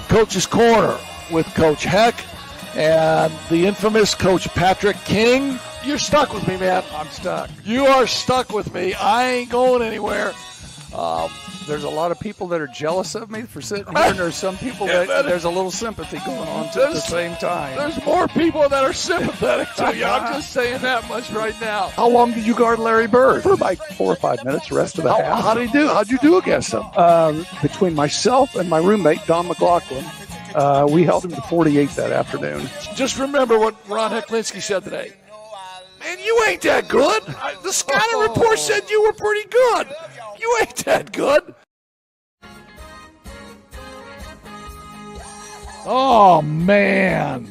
Coach's Corner with Coach Heck and the infamous Coach Patrick King. You're stuck with me, man. I'm stuck. You are stuck with me. I ain't going anywhere. There's a lot of people that are jealous of me for sitting here, and there's some people that there's a little sympathy going on at the same time. There's more people that are sympathetic to you. I'm just saying that much right now. How long did you guard Larry Bird? For about 4 or 5 minutes, the rest of the half. How'd he do? How'd you do against him? Between myself and my roommate, Don McLaughlin, we held him to 48 that afternoon. Just remember what Ron Hecklinski said today. Man, you ain't that good. The scouting report said you were pretty good. You ain't that good. Oh, man.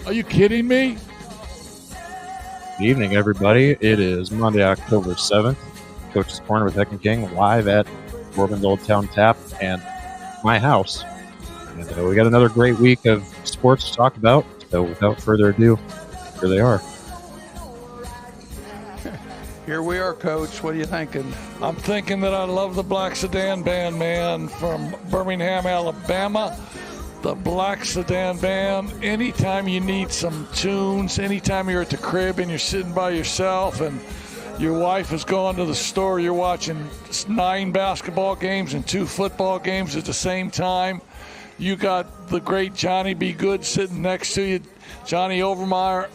Are you kidding me? Good evening, everybody. It is Monday, October 7th. Coach's Corner with Heck and King live at Bourbon's Old Town Tap and my house. And we got another great week of sports to talk about. So without further ado, here they are. Here we are, Coach. What are you thinking? I'm thinking that I love the Black Sedan Band, man, from Birmingham, Alabama. The Black Sedan Band. Anytime you need some tunes, anytime you're at the crib and you're sitting by yourself and your wife has gone to the store, you're watching 9 basketball games and 2 football games at the same time. You got the great Johnny B. Good sitting next to you, Johnny Overmeyer.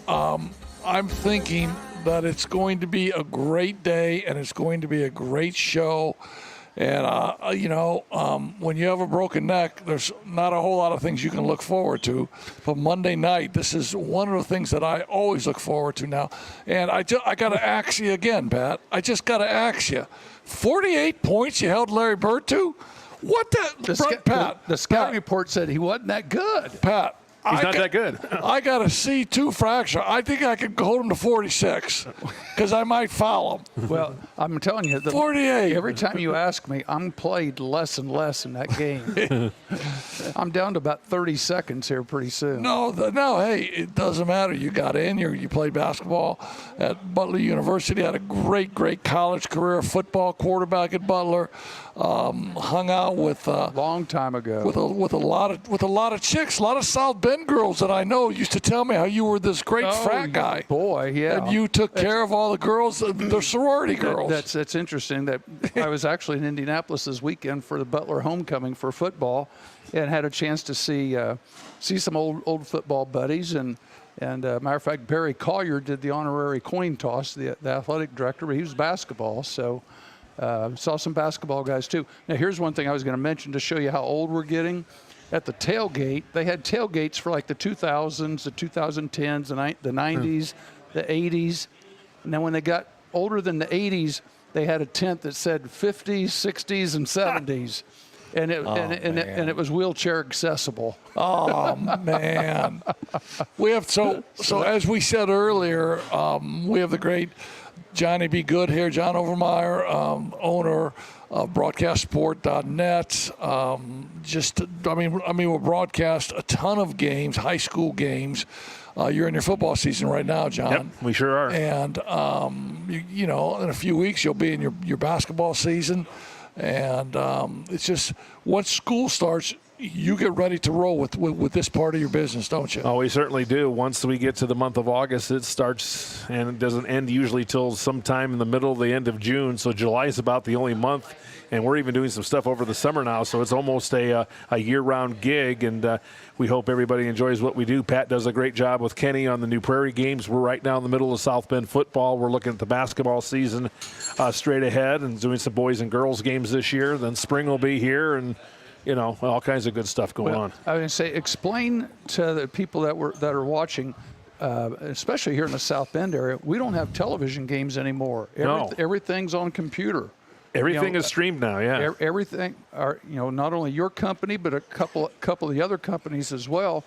I'm thinking that it's going to be a great day and it's going to be a great show. And, when you have a broken neck, there's not a whole lot of things you can look forward to. But Monday night, this is one of the things that I always look forward to now. And I got to ask you again, Pat. I just got to ask you. 48 points you held Larry Bird to? What Pat? The scouting report said he wasn't that good. Pat. He's not that good. I got a C2 fracture. I think I could hold him to 46 because I might foul him. Well, I'm telling you, 48. Every time you ask me, I'm played less and less in that game. I'm down to about 30 seconds here pretty soon. No, hey, it doesn't matter. You got in. You played basketball at Butler University. Had a great college career. Football quarterback at Butler. Hung out with long time ago with a lot of chicks, a lot of South Bend girls that I know used to tell me how you were this great frat guy. Boy, yeah. And you took care of all the girls, the sorority girls. That's interesting. That I was actually in Indianapolis this weekend for the Butler homecoming for football, and had a chance to see some old football buddies. And matter of fact, Barry Collier did the honorary coin toss, the athletic director, but he was basketball. So saw some basketball guys too. Now here's one thing I was going to mention to show you how old we're getting. At the tailgate, they had tailgates for like the 2000s, the 2010s, the 90s, the 80s. And then when they got older than the 80s, they had a tent that said 50s, 60s, and 70s. And it was wheelchair accessible. Oh man, we have so as we said earlier, we have the great Johnny B. Good here, John Overmeyer, owner of BroadcastSport.net. We'll broadcast a ton of games, high school games. You're in your football season right now, John. Yep, we sure are. And in a few weeks you'll be in your basketball season. And it's just once school starts, you get ready to roll with this part of your business, don't you? Oh, we certainly do. Once we get to the month of August, it starts and it doesn't end usually till sometime in the middle, the end of June. So July is about the only month, and we're even doing some stuff over the summer now. So it's almost a year-round gig, and we hope everybody enjoys what we do. Pat does a great job with Kenny on the New Prairie games. We're right now in the middle of South Bend football. We're looking at the basketball season straight ahead and doing some boys and girls games this year. Then spring will be here, and all kinds of good stuff going on. I was going to say, explain to the people that are watching, especially here in the South Bend area, we don't have television games anymore. Everything's on computer. Everything is streamed now, yeah. Everything, not only your company, but a couple of the other companies as well.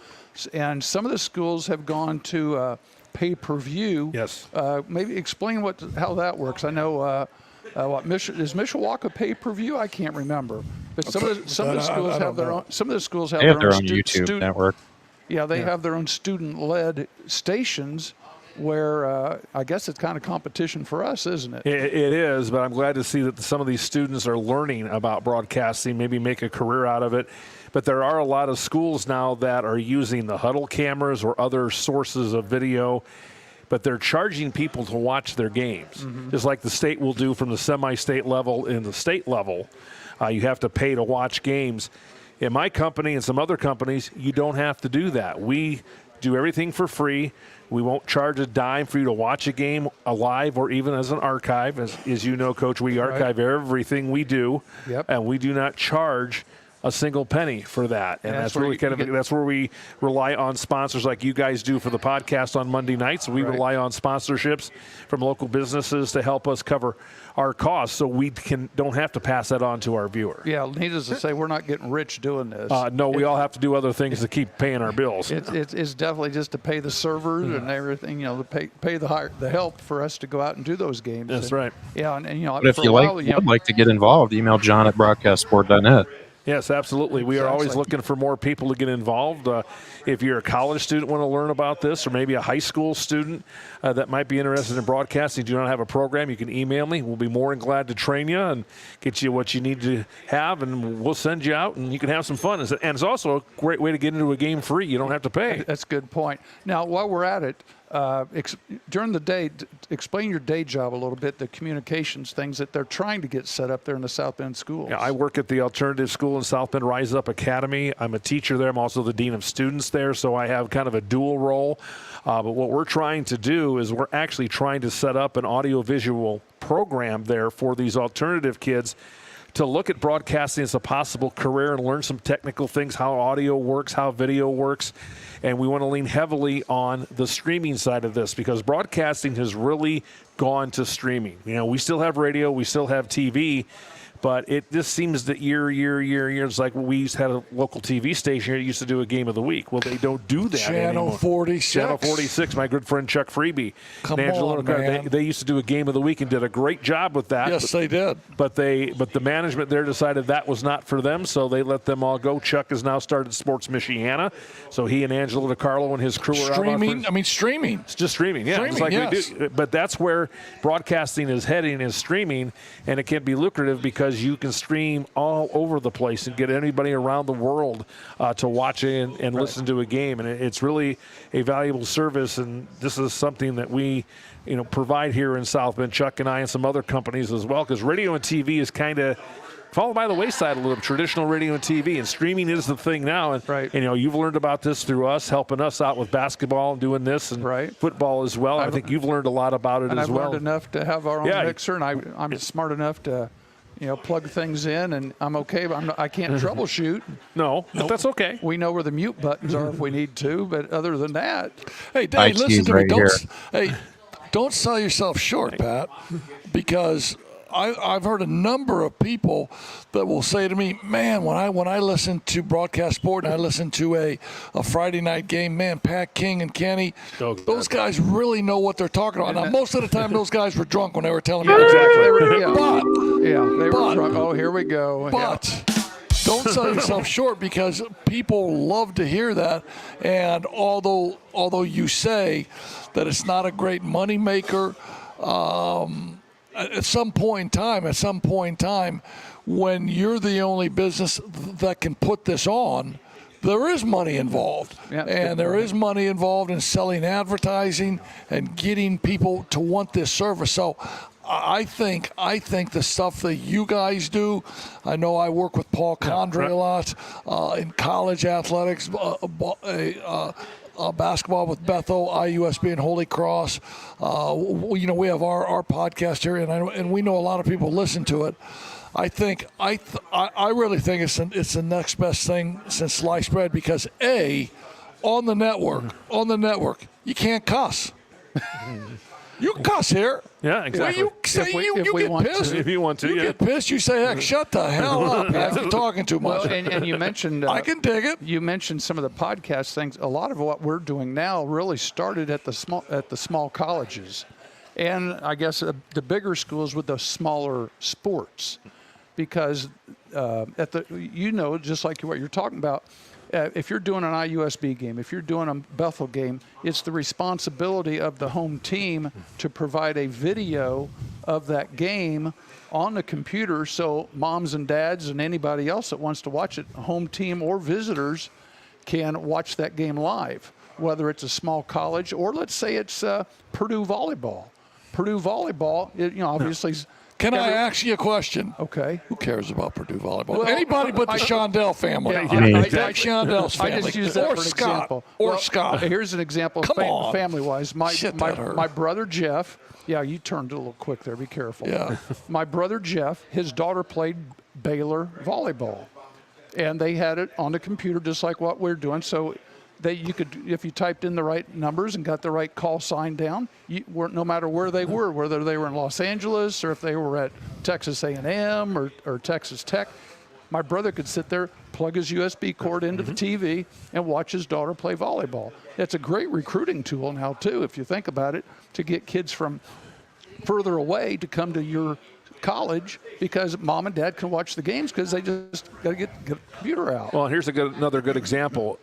And some of the schools have gone to pay-per-view. Yes. Maybe explain how that works. I know. Is Mishawaka pay-per-view? I can't remember. But some of the schools have their own. Some of the schools have their own YouTube network. Yeah, they have their own student-led stations, where I guess it's kind of competition for us, isn't it? It is, but I'm glad to see that some of these students are learning about broadcasting, maybe make a career out of it. But there are a lot of schools now that are using the huddle cameras or other sources of video, but they're charging people to watch their games, just like the state will do from the semi-state level and the state level. You have to pay to watch games. In my company and some other companies, you don't have to do that. We do everything for free. We won't charge a dime for you to watch a game live or even as an archive. As you know, Coach, we archive everything we do, and we do not charge a single penny for that. And that's really that's where we rely on sponsors like you guys do for the podcast on Monday nights. We rely on sponsorships from local businesses to help us cover our costs so we don't have to pass that on to our viewer. Yeah, needless to say, we're not getting rich doing this. No, we all have to do other things to keep paying our bills. It's definitely just to pay the servers and everything, to pay the help for us to go out and do those games. That's right. Yeah, and But if you would like to get involved, email John at broadcastsport.net. Yes, absolutely. We are always looking for more people to get involved. If you're a college student, want to learn about this, or maybe a high school student that might be interested in broadcasting, do not have a program, you can email me. We'll be more than glad to train you and get you what you need to have, and we'll send you out, and you can have some fun. And it's also a great way to get into a game free. You don't have to pay. That's a good point. Now, while we're at it, during the day, explain your day job a little bit, the communications things that they're trying to get set up there in the South Bend schools. Yeah, I work at the alternative school in South Bend, Rise Up Academy. I'm a teacher there. I'm also the dean of students there, so I have kind of a dual role. But what we're trying to do is we're actually trying to set up an audiovisual program there for these alternative kids to look at broadcasting as a possible career and learn some technical things, how audio works, how video works. And we want to lean heavily on the streaming side of this because broadcasting has really gone to streaming. We still have radio, we still have TV, but it just seems that year, it's like we used to have a local TV station here that used to do a game of the week. Well, they don't do that anymore. Channel 46. Channel 46, my good friend Chuck Freeby. Come on, man. They used to do a game of the week and did a great job with that. Yes, they did. But the management there decided that was not for them, so they let them all go. Chuck has now started Sports Michiana, so he and Angelo DiCarlo and his crew are streaming. Streaming. It's just streaming, yeah. Streaming, it's like we do. But that's where broadcasting is heading, is streaming, and it can be lucrative because you can stream all over the place and get anybody around the world to watch it and listen to a game. And it's really a valuable service, and this is something that we provide here in South Bend, Chuck and I and some other companies as well, because radio and TV is kind of fallen by the wayside a little bit, traditional radio and TV, and streaming is the thing now. And you've learned about this through us, helping us out with basketball and doing this, and football as well. I think you've learned a lot about it as well. I've learned enough to have our own mixer, and I'm smart enough to plug things in, and I'm okay, but I can't troubleshoot. No, that's okay. We know where the mute buttons are if we need to, but other than that. Hey, Dave, listen to me. Don't sell yourself short, Pat, because I've heard a number of people that will say to me, man, when I listen to Broadcast Sport and I listen to a Friday night game, man, Pat King and Kenny, those guys really know what they're talking about. Now, most of the time, those guys were drunk when they were telling me. Exactly. They were drunk. Oh, here we go. But don't sell yourself short, because people love to hear that. And although you say that it's not a great moneymaker, at some point in time, when you're the only business that can put this on, there is money involved. And there is money involved in selling advertising and getting people to want this service. So I think the stuff that you guys do, I know I work with Paul Condrey a lot in college athletics, basketball with Bethel, IUSB, and Holy Cross. We have our podcast here, and we know a lot of people listen to it. I really think it's the next best thing since sliced bread, because on the network, you can't cuss. You can cuss here. Yeah, exactly. You get pissed. If you want to, you get pissed. You say, heck, shut the hell up. You're talking too much. Well, and you mentioned... I can dig it. You mentioned some of the podcast things. A lot of what we're doing now really started at the small colleges. And I guess the bigger schools with the smaller sports. Because at the, just like what you're talking about, if you're doing an IUSB game, if you're doing a Bethel game, it's the responsibility of the home team to provide a video of that game on the computer so moms and dads and anybody else that wants to watch it, home team or visitors, can watch that game live, whether it's a small college or let's say it's Purdue volleyball. Purdue volleyball, obviously. Can I ask you a question? Okay. Who cares about Purdue volleyball? Well, Anybody but the Shondell family. Shondell's family. I just use that or for an Scott. example. Or Scott. Here's an example Come on. family-wise. My brother Jeff, you turned a little quick there. Be careful. Yeah. My brother Jeff, his daughter played Baylor volleyball. And they had it on the computer just like what we're doing. So you could, if you typed in the right numbers and got the right call sign down, no matter where they were, whether they were in Los Angeles or if they were at Texas A&M or Texas Tech, my brother could sit there, plug his USB cord into the TV, and watch his daughter play volleyball. It's a great recruiting tool now, too, if you think about it, to get kids from further away to come to your college because mom and dad can watch the games because they just got to get the computer out. Well, here's another good example.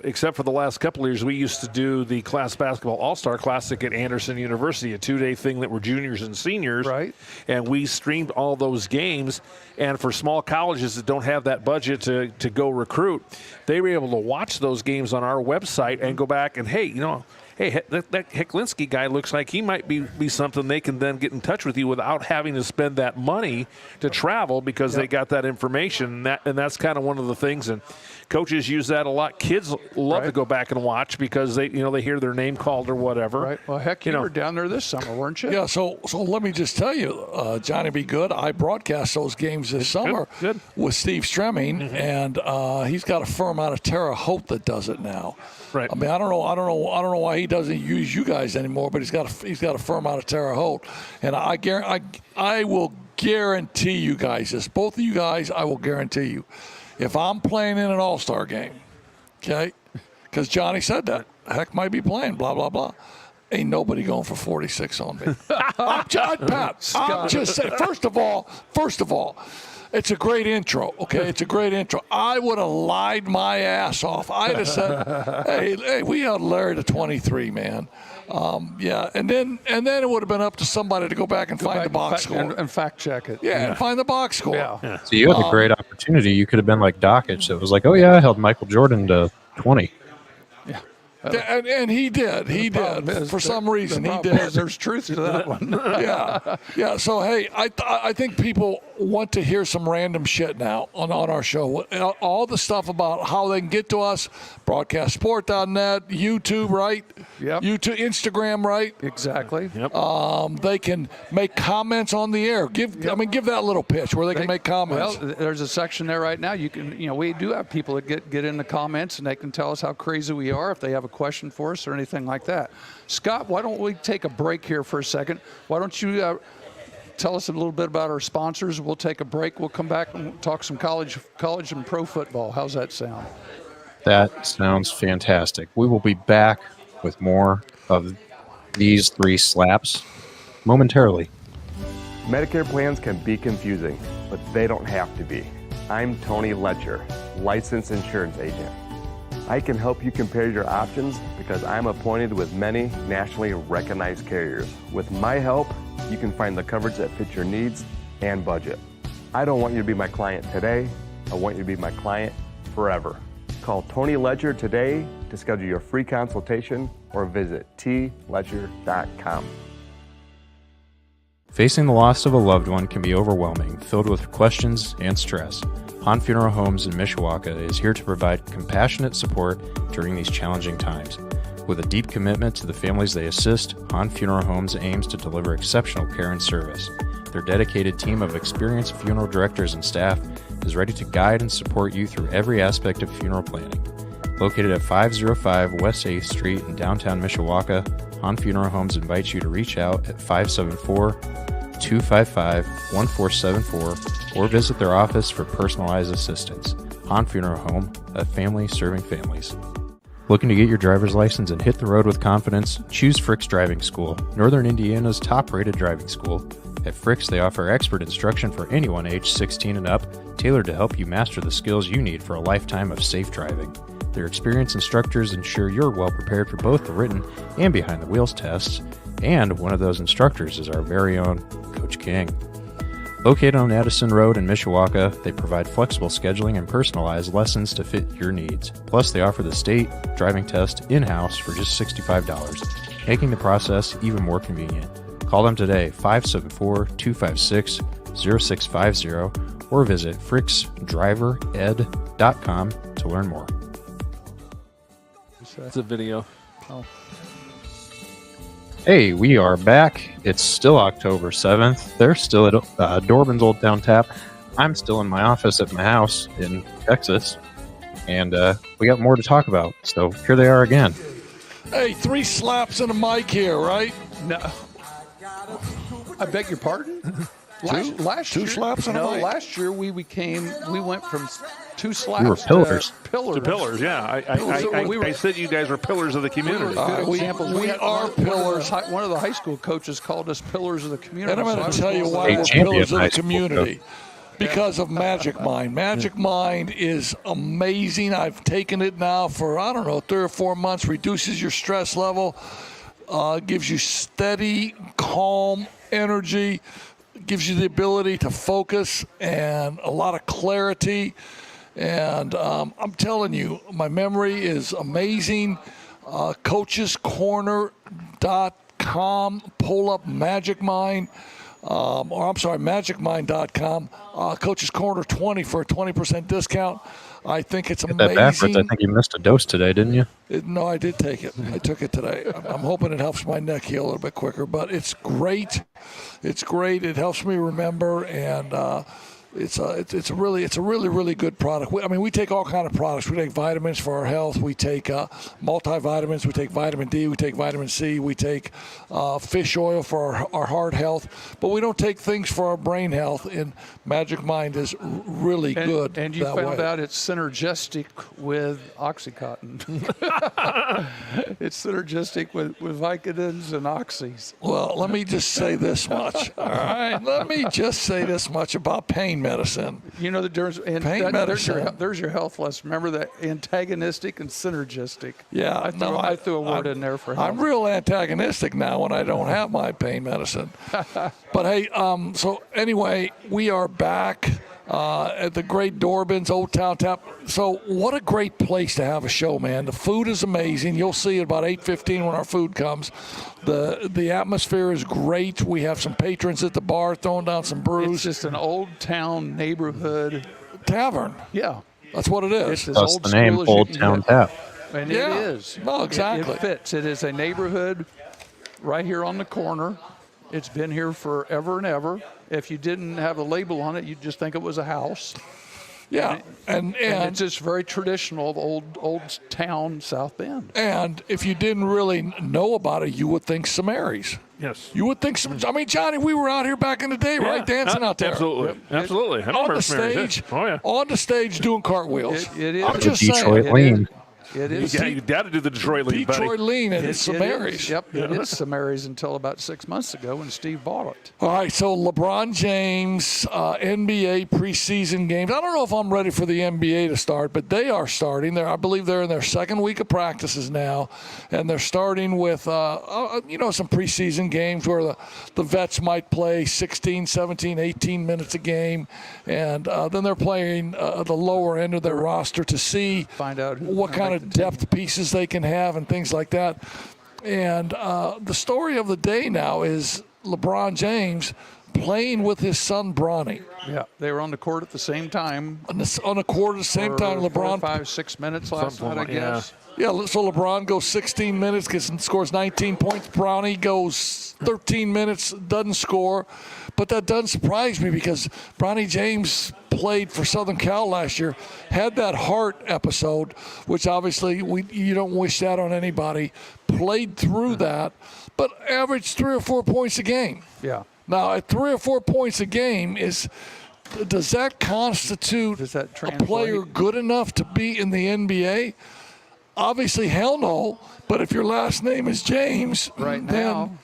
Except for the last couple of years, we used to do the Class Basketball All-Star Classic at Anderson University, a 2-day thing that were juniors and seniors. Right. And we streamed all those games. And for small colleges that don't have that budget to go recruit, they were able to watch those games on our website and go back and, hey, that Hecklinski guy looks like he might be something they can then get in touch with you without having to spend that money to travel because they got that information. And that's kind of one of the things. And coaches use that a lot. Kids love to go back and watch because they hear their name called or whatever. Right. Well, heck, you were down there this summer, weren't you? Yeah. So let me just tell you, Johnny B. Good. I broadcast those games this summer with Steve Stremming, and he's got a firm out of Terre Haute that does it now. Right. I mean, I don't know why he doesn't use you guys anymore, but he's got a firm out of Terre Haute, and I will guarantee you guys this. Both of you guys, I will guarantee you, if I'm playing in an All-Star game, okay, because Johnny said that, Heck might be playing, blah blah blah. Ain't nobody going for 46 on me. I'm just saying. First of all. It's a great intro, okay? It's a great intro. I would have lied my ass off. I'd have said, hey, we had Larry to 23, man. And then it would have been up to somebody to go back and find the box score. And fact check it. Yeah, and find the box score. Yeah. So you had a great opportunity. You could have been like Dockich. That was like, oh, yeah, I held Michael Jordan to 20. Yeah. And he did. He did. For some reason, he did. There's truth to that one. Yeah. So, hey, I think people want to hear some random shit now on our show. All the stuff about how they can get to us, broadcastsport.net, YouTube, right? Yep. YouTube, Instagram, right? Exactly. Yep. They can make comments on the air. Give that little pitch where they can make comments. Well, there's a section there right now. You can, we do have people that get in the comments and they can tell us how crazy we are if they have a question for us or anything like that. Scott, why don't we take a break here for a second? Why don't you tell us a little bit about our sponsors? We'll take a break. We'll come back and talk some college and pro football. How's that sound? That sounds fantastic. We will be back with more of these three slaps momentarily. Medicare plans can be confusing, but they don't have to be. I'm Tony Letcher, licensed insurance agent. I can help you compare your options because I'm appointed with many nationally recognized carriers. With my help, you can find the coverage that fits your needs and budget. I don't want you to be my client today. I want you to be my client forever. Call Tony Letcher today to schedule your free consultation or visit tletcher.com. Facing the loss of a loved one can be overwhelming, filled with questions and stress. Hahn Funeral Homes in Mishawaka is here to provide compassionate support during these challenging times. With a deep commitment to the families they assist, Hahn Funeral Homes aims to deliver exceptional care and service. Their dedicated team of experienced funeral directors and staff is ready to guide and support you through every aspect of funeral planning. Located at 505 West 8th Street in downtown Mishawaka, Hahn Funeral Homes invites you to reach out at 574-255-1474 or visit their office for personalized assistance. Hahn Funeral Home, a family serving families. Looking to get your driver's license and hit the road with confidence? Choose Frick's Driving School, Northern Indiana's top-rated driving school. At Fricks, they offer expert instruction for anyone aged 16 and up, tailored to help you master the skills you need for a lifetime of safe driving. Their experienced instructors ensure you're well prepared for both the written and behind the wheels tests, and one of those instructors is our very own Coach King. Located on Addison Road in Mishawaka, they provide flexible scheduling and personalized lessons to fit your needs. Plus, they offer the state driving test in-house for just $65, making the process even more convenient. Call them today, 574-256-0650, or visit fricksdrivered.com to learn more. It's a video. Hey, we are back. It's still October 7th. They're still at Dorbin's Old Town Tap. I'm still in my office at my house in Texas. And we got more to talk about. So here they are again. Hey, 3 slaps and a mic here, right? No. I beg your pardon? Last Two year, slaps and a no, mic? last year we went from 2 slaps We were pillars. to pillars. The pillars, yeah. I said you guys were pillars of the community. We We are pillars. One of the high school coaches called us pillars of the community. And I'm So I going was to tell you supposed why to- A we're champion pillars of high the school community. Because of Magic Mind. Magic Mind is amazing. I've taken it now for, 3 or 4 months. Reduces your stress level. Gives you steady, calm energy. Gives you the ability to focus and a lot of clarity. And I'm telling you, my memory is amazing. Coachescorner.com. Pull up Magic Mind. MagicMind.com. Coach's Corner 20 for a 20% discount. I think it's Get that backwards. I think you missed a dose today, didn't you? No, I did take it. I took it today. I'm hoping it helps my neck heal a little bit quicker, but it's great. It's great. It helps me remember, and it's a really good product. We take all kind of products. We take vitamins for our health. We take multivitamins. We take vitamin D. We take vitamin C. We take fish oil for our heart health. But we don't take things for our brain health. And Magic Mind is really good. And you that found way. out it's synergistic with OxyContin. It's synergistic with Vicodins and Oxys. Well, let me just say this much. All right. Let me just say this much about pain medicine. You know the difference. And Pain medicine. there's your health lesson. Remember that antagonistic and synergistic. Yeah, I threw a word in there for health. I'm real antagonistic now when I don't have my pain medicine. But hey, so anyway, we are back at the great Dorbin's Old Town Tap. So what a great place to have a show, man. The food is amazing. You'll see at about 8:15 when our food comes. The atmosphere is great. We have some patrons at the bar throwing down some brews. It's just an old town neighborhood. Tavern. Yeah. That's what it It's is. as That's old the name, school as you Old can Town get. Tap. And Yeah. it is. No, exactly. It fits. It is a neighborhood right here on the corner. It's been here forever and ever. If you didn't have a label on it, you'd just think it was a house. Yeah, And it's just very traditional of old town South Bend. and if you didn't really know about it, you would think Samary's. Yes. You would think some. I mean, Johnny, we were out here back in the day, right, dancing out there. Absolutely. Absolutely. I On remember the Samary's, yeah. stage, Oh, yeah. on the stage doing cartwheels. It is. I'm just Detroit saying. lean. It is. Yeah, you got to do the Detroit League, buddy. Detroit lean and It Samary's. is. Yep, it is Samary's until about 6 months ago when Steve bought it. All right, so LeBron James, NBA preseason games. I don't know if I'm ready for the NBA to start, but they are starting. I believe they're in their second week of practices now, and they're starting with, some preseason games where the vets might play 16, 17, 18 minutes a game, and then they're playing the lower end of their roster to see Find out who's what gonna kind make of the team. depth pieces they can have and things like that. And the story of the day now is LeBron James playing with his son Bronny Yeah, they were on the court at the same time. on the court at the same time. for LeBron, 5, 6 minutes last Something night, I like- yeah. guess. yeah. So LeBron goes 16 minutes, scores 19 points. Bronny goes 13 minutes, doesn't score, but that doesn't surprise me because Bronny James played for Southern Cal last year, had that heart episode, which obviously you don't wish that on anybody. Played through that, but averaged 3 or 4 points a game. Yeah. Now, at 3 or 4 points a game, does that constitute Does that a player translate? good enough to be in the NBA? Obviously, hell no. But if your last name is James, Right then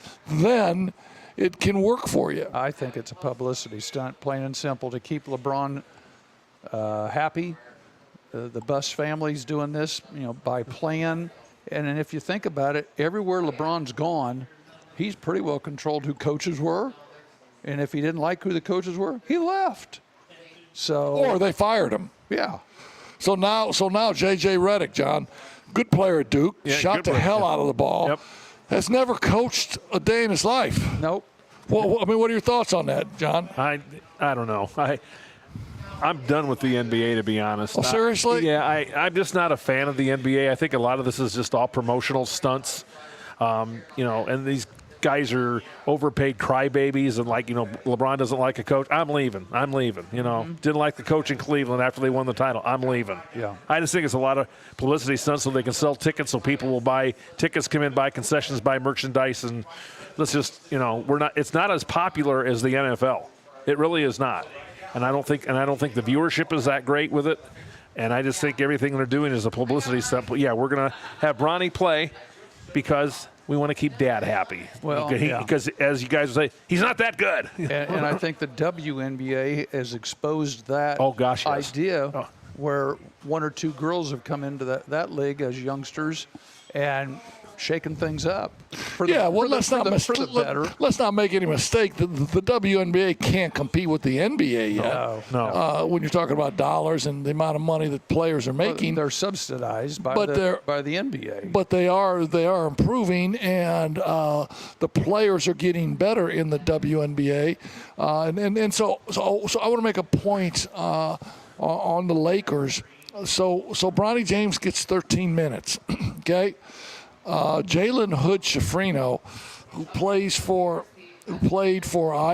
it can work for you. I think it's a publicity stunt, plain and simple, to keep LeBron happy. The Buss family's doing this, by plan. And then if you think about it, everywhere LeBron's gone, he's pretty well controlled who coaches were. And if he didn't like who the coaches were, he left. So, Or they fired him. yeah. So now J.J. Redick, John, good player at Duke, Yeah, shot good the player. hell out of the ball, Yep. has never coached a day in his life. Nope. Well, I mean, what are your thoughts on that, John? I don't know. I'm done with the NBA, to be honest. Oh, seriously? I'm just not a fan of the NBA. I think a lot of this is just all promotional stunts. And these guys are overpaid crybabies, and LeBron doesn't like a coach. I'm leaving. Didn't like the coach in Cleveland after they won the title. I'm leaving. Yeah. I just think it's a lot of publicity stunts so they can sell tickets, so people will buy tickets, come in, buy concessions, buy merchandise, and let's just it's not as popular as the NFL. It really is not. And I don't think the viewership is that great with it. And I just think everything they're doing is a publicity stunt. But yeah, we're gonna have Bronny play because we want to keep Dad happy. Well, because as you guys say, he's not that good. And I think the WNBA has exposed that Oh, gosh, yes. idea where one or two girls have come into that league as youngsters and shaken things up. Let's not make any mistake. The WNBA can't compete with the NBA yet. No. When you're talking about dollars and the amount of money that players are making, They're subsidized by But the they're- NBA. but they are improving, and the players are getting better in the WNBA, and so I want to make a point on the Lakers. So Bronny James gets 13 minutes, okay. Jalen Hood-Schifino, who played for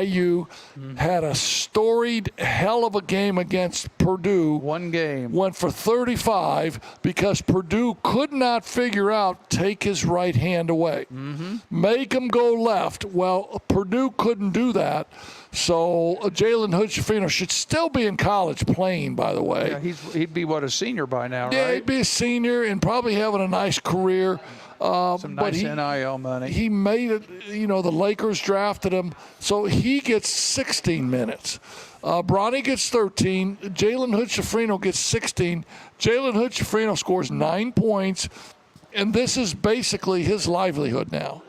IU, had a storied hell of a game against Purdue. One game. Went for 35 because Purdue could not figure out take his right hand away. Make him go left. Well, Purdue couldn't do that. So Jalen Hood-Schifino should still be in college playing, by the way. Yeah, he'd be, a senior by now, Yeah, right? he'd be a senior and probably having a nice career. Some but nice NIL money. He made it, the Lakers drafted him, so he gets 16 minutes. Bronny gets 13. Jalen Hood-Schifino gets 16. Jalen Hood-Schifino scores 9 points, and this is basically his livelihood now.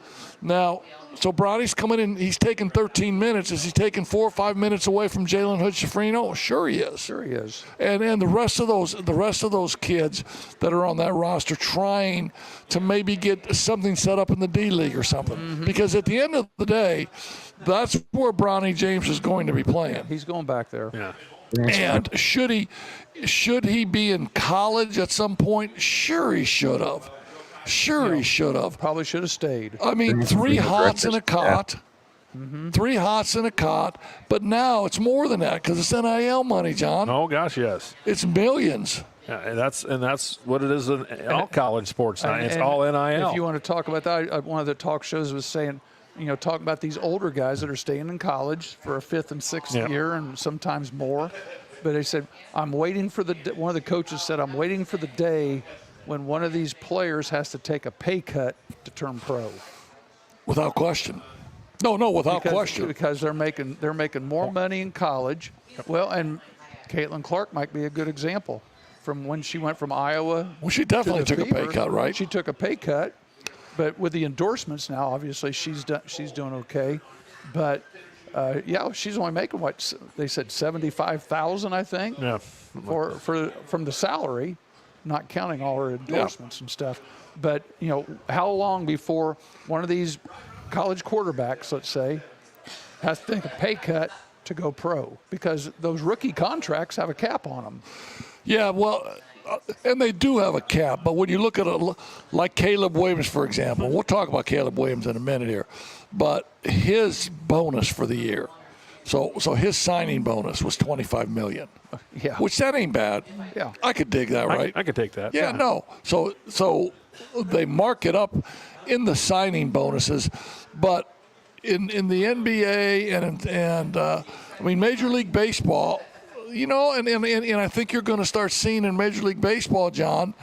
So Bronny's coming in. He's taking 13 minutes. Is he taking 4 or 5 minutes away from Jalen Hood-Schifino? Sure he is. Sure he is. And the rest of those kids that are on that roster trying to maybe get something set up in the D League or something. Because at the end of the day, that's where Bronny James is going to be playing. He's going back there. Yeah. And should he be in college at some point? Sure he should have. He should have. Probably should have stayed. I mean, 3 hots in a cot. 3 hots in a cot. But now it's more than that because it's NIL money, John. Oh gosh, yes. It's millions. Yeah, and that's what it is in all college sports now. It's And all NIL. If you want to talk about that, one of the talk shows was saying, talk about these older guys that are staying in college for a 5th and 6th year and sometimes more. But they said, one of the coaches said, I'm waiting for the day when one of these players has to take a pay cut to turn pro. Without question. No, without question. Because they're making more money in college. Well, and Caitlin Clark might be a good example from when she went from Iowa. Well, she definitely to the took a pay Fever. cut, right? She took a pay cut, but with the endorsements now, obviously she's doing okay. But she's only making what they said, $75,000, I think. Yeah. From the salary, not counting all her endorsements and stuff. But how long before one of these college quarterbacks, let's say, has to take a pay cut to go pro? Because those rookie contracts have a cap on them. Yeah, well, and they do have a cap. But when you look at it, like Caleb Williams, for example, we'll talk about Caleb Williams in a minute here, but his bonus for the year, so his signing bonus was $25 million. Yeah. Which that ain't bad. Yeah. I could dig that, right? I could take that. Yeah, no. So they mark it up in the signing bonuses, but in the NBA and I mean Major League Baseball, and I think you're going to start seeing in Major League Baseball, John,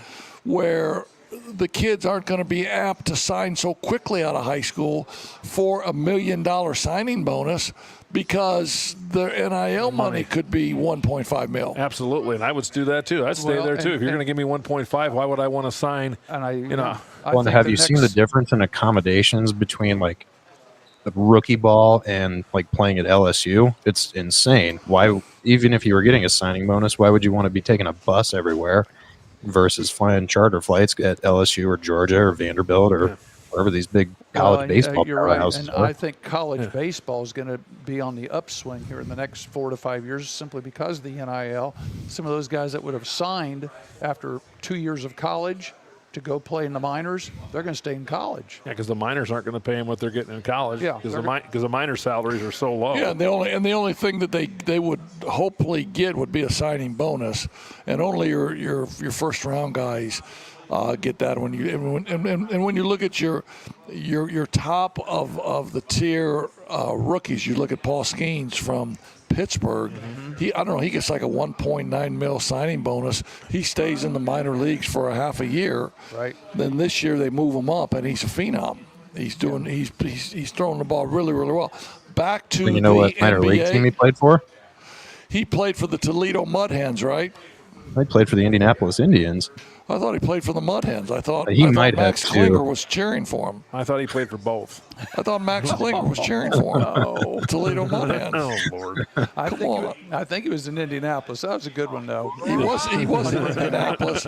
where the kids aren't going to be apt to sign so quickly out of high school for $1 million signing bonus because their NIL money could be 1.5 mil. Absolutely, and I would do that too. I'd stay there too. If you're going to give me 1.5, why would I want to sign? And Well, have you seen the difference in accommodations between like the rookie ball and like playing at LSU? It's insane. Why, even if you were getting a signing bonus, why would you want to be taking a bus everywhere versus flying charter flights at LSU or Georgia or Vanderbilt or wherever these big college baseball you're right. powerhouses And are? I think college baseball is going to be on the upswing here in the next 4 to 5 years simply because of the NIL. Some of those guys that would have signed after 2 years of college to go play in the minors, they're going to stay in college. Yeah, because the minors aren't going to pay them what they're getting in college. Yeah, because the minor salaries are so low. Yeah, and the only thing that they would hopefully get would be a signing bonus, and only your first round guys get that. When you and when you look at your top of the tier rookies, you look at Paul Skeens from Pittsburgh. He gets like a 1.9 mil signing bonus. He stays in the minor leagues for a half a year. Right. Then this year they move him up, and he's a phenom. He's doing he's throwing the ball really, really well. Back to And you know the what minor NBA, league team he played for? He played for the Toledo Mud Hens, right? He played for the Indianapolis Indians. I thought he played for the Mud Hens. I thought might have Max too. Klinger was cheering for him. I thought he played for both. I thought Max Klinger was cheering for him. Oh, Toledo Mud Hens. Oh Lord. I think he was in Indianapolis. That was a good one, though. He was in Indianapolis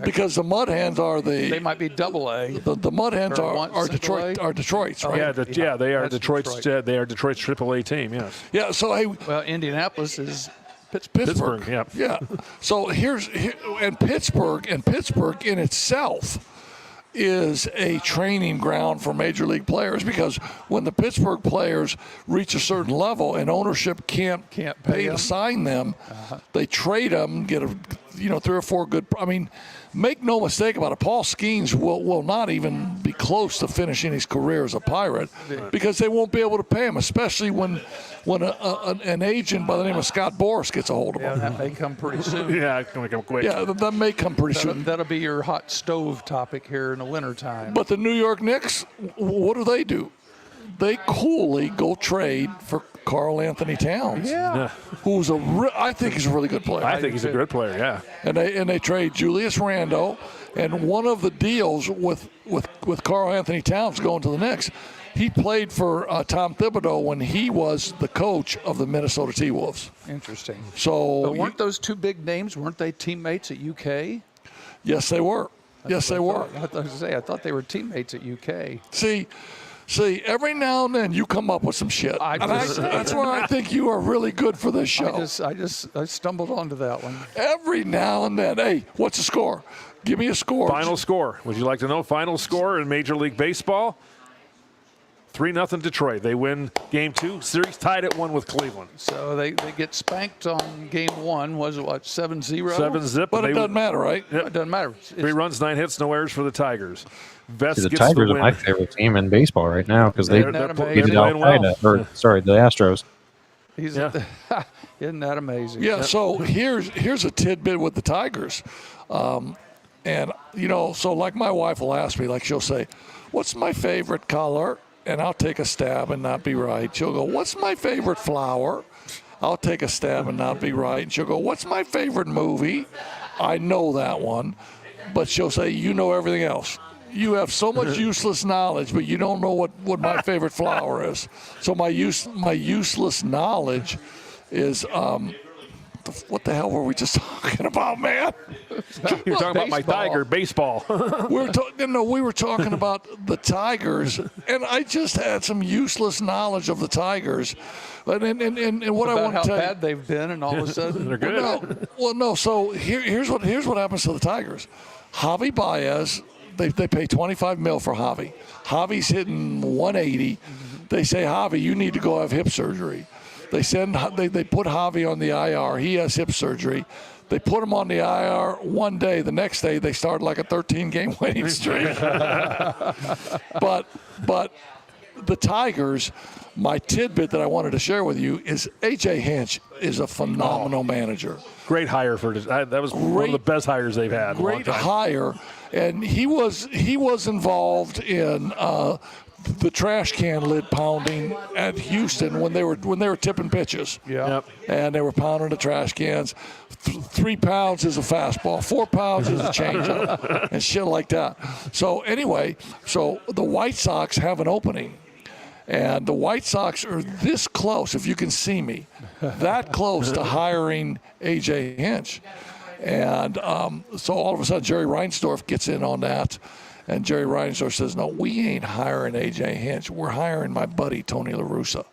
because the Mud Hens are They might be double A. the Mud Hens Or are Detroit AAA? are Detroit's, right? Yeah, they are That's Detroit's. Detroit. They are Detroit's AAA team. Yes. Yeah, so hey, Well, Indianapolis is Pittsburgh. Yep. Yeah. So and Pittsburgh in itself is a training ground for major league players because when the Pittsburgh players reach a certain level and ownership can't Can't pay pay to them. sign them, they trade them, get 3 or 4 good. I mean, make no mistake about it. Paul Skeens will not even be close to finishing his career as a Pirate because they won't be able to pay him, especially when an agent by the name of Scott Boras gets a hold of him. that may come pretty soon. Yeah, it's going to come quick. Yeah, that may come pretty soon. That'll be your hot stove topic here in the wintertime. But the New York Knicks, what do? They coolly go trade for Karl Anthony Towns, who's I think he's a really good player. I think he's a good player. Yeah. And they trade Julius Randle, and one of the deals with Karl Anthony Towns going to the Knicks, he played for Tom Thibodeau when he was the coach of the Minnesota T-Wolves. Interesting. So But weren't those two big names, weren't they teammates at UK? yes, they were. Yes, they were. I thought they were teammates at UK. See, every now and then you come up with some shit. That's why I think you are really good for this show. I stumbled onto that one. Every now and then, hey, what's the score? Give me a score. Final score. Would you like to know final score in Major League Baseball? 3-0 Detroit. They win Game 2. Series tied at 1 with Cleveland. So they get spanked on Game 1. Was it what, 7-0? 7-0. But it doesn't matter, right? It doesn't matter. 3 runs, 9 hits, no errors for the Tigers. Vest The gets Tigers the are my win. favorite team in baseball right now because they They're beat playing Al well. Qaeda, the Astros. Isn't that amazing? Yeah, so here's a tidbit with the Tigers. And, so like my wife will ask me, like she'll say, what's my favorite color? And I'll take a stab and not be right. She'll go, what's my favorite flower? I'll take a stab and not be right. And she'll go, what's my favorite movie? I know that one. But she'll say, you know everything else. You have so much useless knowledge, but you don't know what my favorite flower is. So my useless knowledge is what the hell were we just talking about, man? You're talking about my Tiger baseball. We were talking about the Tigers, and I just had some useless knowledge of the Tigers. And what I want to how tell bad they've been, and all of a sudden They're good. no. So here's what happens to the Tigers. Javi Baez, they pay $25 million for Javi. Javi's hitting 180. They say, Javi, you need to go have hip surgery. They put Javi on the IR. He has hip surgery. They put him on the IR one day. The next day, they start like a 13-game winning streak. but the Tigers, my tidbit that I wanted to share with you is A.J. Hinch is a phenomenal manager. Great hire for this. That was one of the best hires they've had. In a long Great time. hire, and he was involved in the trash can lid pounding at Houston when they were tipping pitches. Yeah. Yep. And they were pounding the trash cans. 3 pounds is a fastball. 4 pounds is a changeup, and shit like that. So anyway, the White Sox have an opening, and the White Sox are this close, if you can see me, that close to hiring A.J. Hinch. And so all of a sudden, Jerry Reinsdorf gets in on that. And Jerry Reinsdorf says, no, we ain't hiring A.J. Hinch. We're hiring my buddy, Tony La Russa.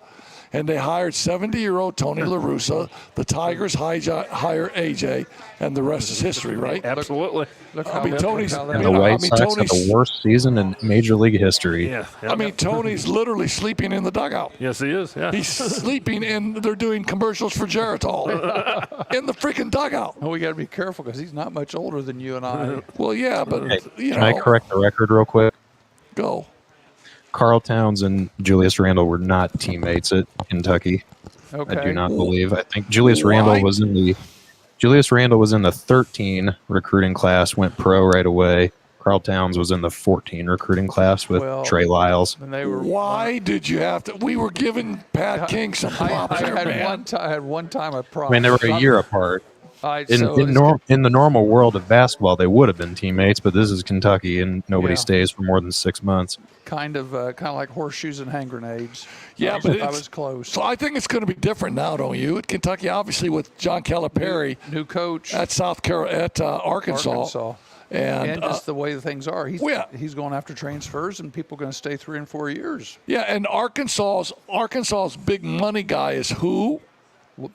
And they hired 70-year-old Tony La Russa. The Tigers hire A.J., and the rest is history, right? Absolutely. Look I mean, Tony's. And the White Sox have the worst season in Major League history. Yeah. I mean, Tony's literally sleeping in the dugout. Yes, he is. Yeah. He's sleeping, and they're doing commercials for Geritol in the freaking dugout. Well, we got to be careful because he's not much older than you and I. Well, yeah, but Hey, you can I know, correct the record real quick? go. Carl Towns and Julius Randle were not teammates at Kentucky. Okay. I do not believe. I think Julius Randle was in the 13 recruiting class, went pro right away. Carl Towns was in the 14 recruiting class with Well, Trey Lyles. And they were. Why did you have to? We were giving Pat King some props I here, had man. I had one time a problem. I mean, they were a year apart. In the normal world of basketball, they would have been teammates, but this is Kentucky, and nobody Yeah. stays for more than 6 months. kind of like horseshoes and hand grenades. Yeah, I was, but I it's- was close. So I think it's going to be different now, don't you? At Kentucky, obviously, with John Calipari New coach. at Arkansas. And just the way things are. He's going after transfers, and people are going to stay 3 and 4 years. Yeah, and Arkansas's big money guy is who?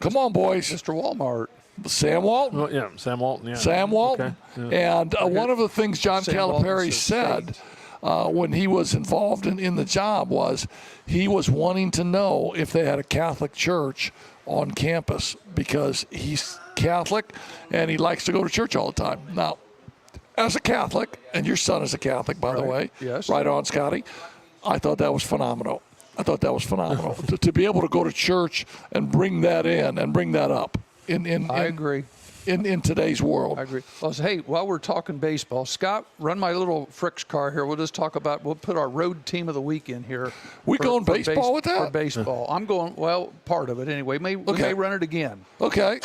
Come on, boys. Mr. Walmart. Sam Walton. Well, yeah, Sam Walton. Yeah. Sam Walton. Okay. Yeah. And one of the things John Sam Calipari Walton's said when he was involved in the job was he was wanting to know if they had a Catholic church on campus because he's Catholic and he likes to go to church all the time. Now, as a Catholic, and your son is a Catholic, by the way. Yes. Right on, Scotty. I thought that was phenomenal. to be able to go to church and bring that in and bring that up I agree. in today's world. I agree. Well, hey, while we're talking baseball, Scott, run my little Fricks car here. We'll put our road team of the week in here. We going baseball with that? For baseball. I'm going, well, part of it anyway. We may run it again. Okay.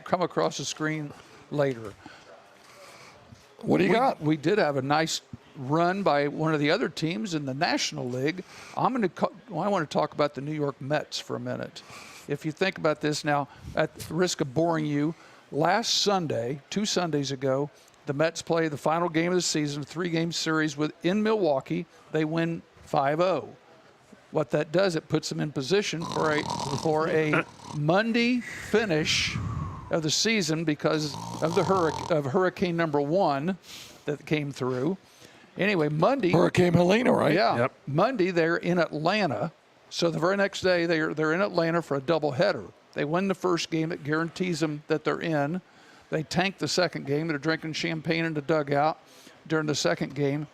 Come across the screen later. What do you got? We did have a nice run by one of the other teams in the National League. I want to talk about the New York Mets for a minute. If you think about this now, at the risk of boring you, last Sunday, 2 Sundays ago, the Mets play the final game of the season, a 3-game series in Milwaukee. They win 5-0. What that does, it puts them in position for a Monday finish of the season because of the hurricane number 1 that came through. Anyway, Monday. Hurricane Helena, right? Yeah. Yep. Monday they're in Atlanta. So the very next day they're in Atlanta for a doubleheader. They win the first game that guarantees them that they're in. They tank the second game. They're drinking champagne in the dugout during the second game.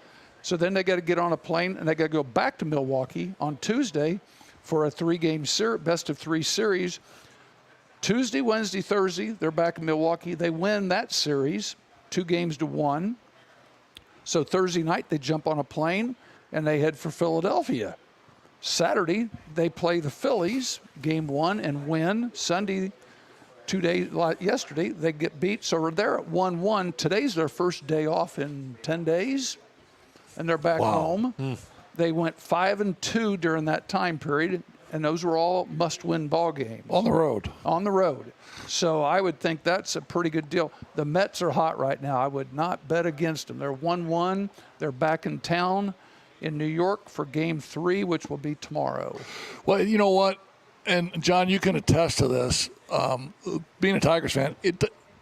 So then they got to get on a plane and they got to go back to Milwaukee on Tuesday for a 3-game best of 3 series. Tuesday, Wednesday, Thursday, they're back in Milwaukee. They win that series 2-1. So Thursday night, they jump on a plane and they head for Philadelphia. Saturday, they play the Phillies, game 1, and win. Sunday, 2 days, yesterday, they get beat. So they're at 1-1. Today's their first day off in 10 days, and they're back home. They went 5-2 during that time period, and those were all must-win ball games. On the road. On the road. So I would think that's a pretty good deal. The Mets are hot right now. I would not bet against them. They're 1-1. They're back in town in New York for Game 3, which will be tomorrow. Well, you know what? And, John, you can attest to this. Being a Tigers fan,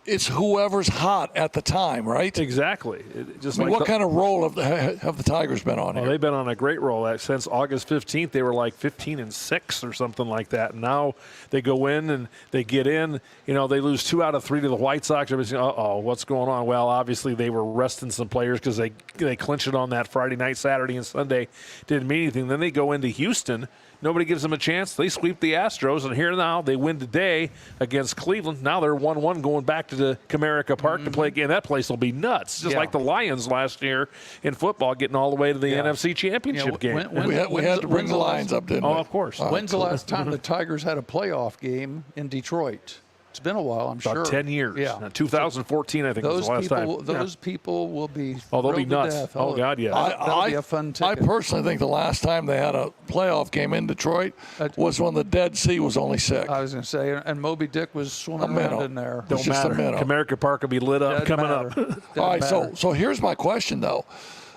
it's whoever's hot at the time, right? Exactly. Just I mean, like what kind of role have the Tigers been on Well, here? they've been on a great roll. Since August 15th, they were like 15-6 or something like that. And now they go in and they get in. You know, they lose 2 out of 3 to the White Sox. Everybody's going, uh-oh, what's going on? Well, obviously they were resting some players because they clinched it on that Friday night, Saturday, and Sunday. Didn't mean anything. Then they go into Houston. Nobody gives them a chance. They sweep the Astros, and here now they win today against Cleveland. Now they're 1-1 going back to the Comerica Park to play again. That place will be nuts, just like the Lions last year in football, getting all the way to the NFC Championship game. We had to bring the Lions up, didn't we? Oh, of course. When's the last time the Tigers had a playoff game in Detroit? It's been a while, I'm sure. About 10 years. Yeah. 2014, I think, was the last time. Those people will be Oh, they'll be thrilled to nuts. death. Oh, God, yeah. That'll be a fun I ticket. personally think the last time they had a playoff game in Detroit was when the Dead Sea was only 6. I was going to say, and Moby Dick was swimming A minnow. around in there. Don't Don't just a matter. minute. Comerica Park will be lit up Doesn't coming matter. up. Doesn't All right, matter. so here's my question, though.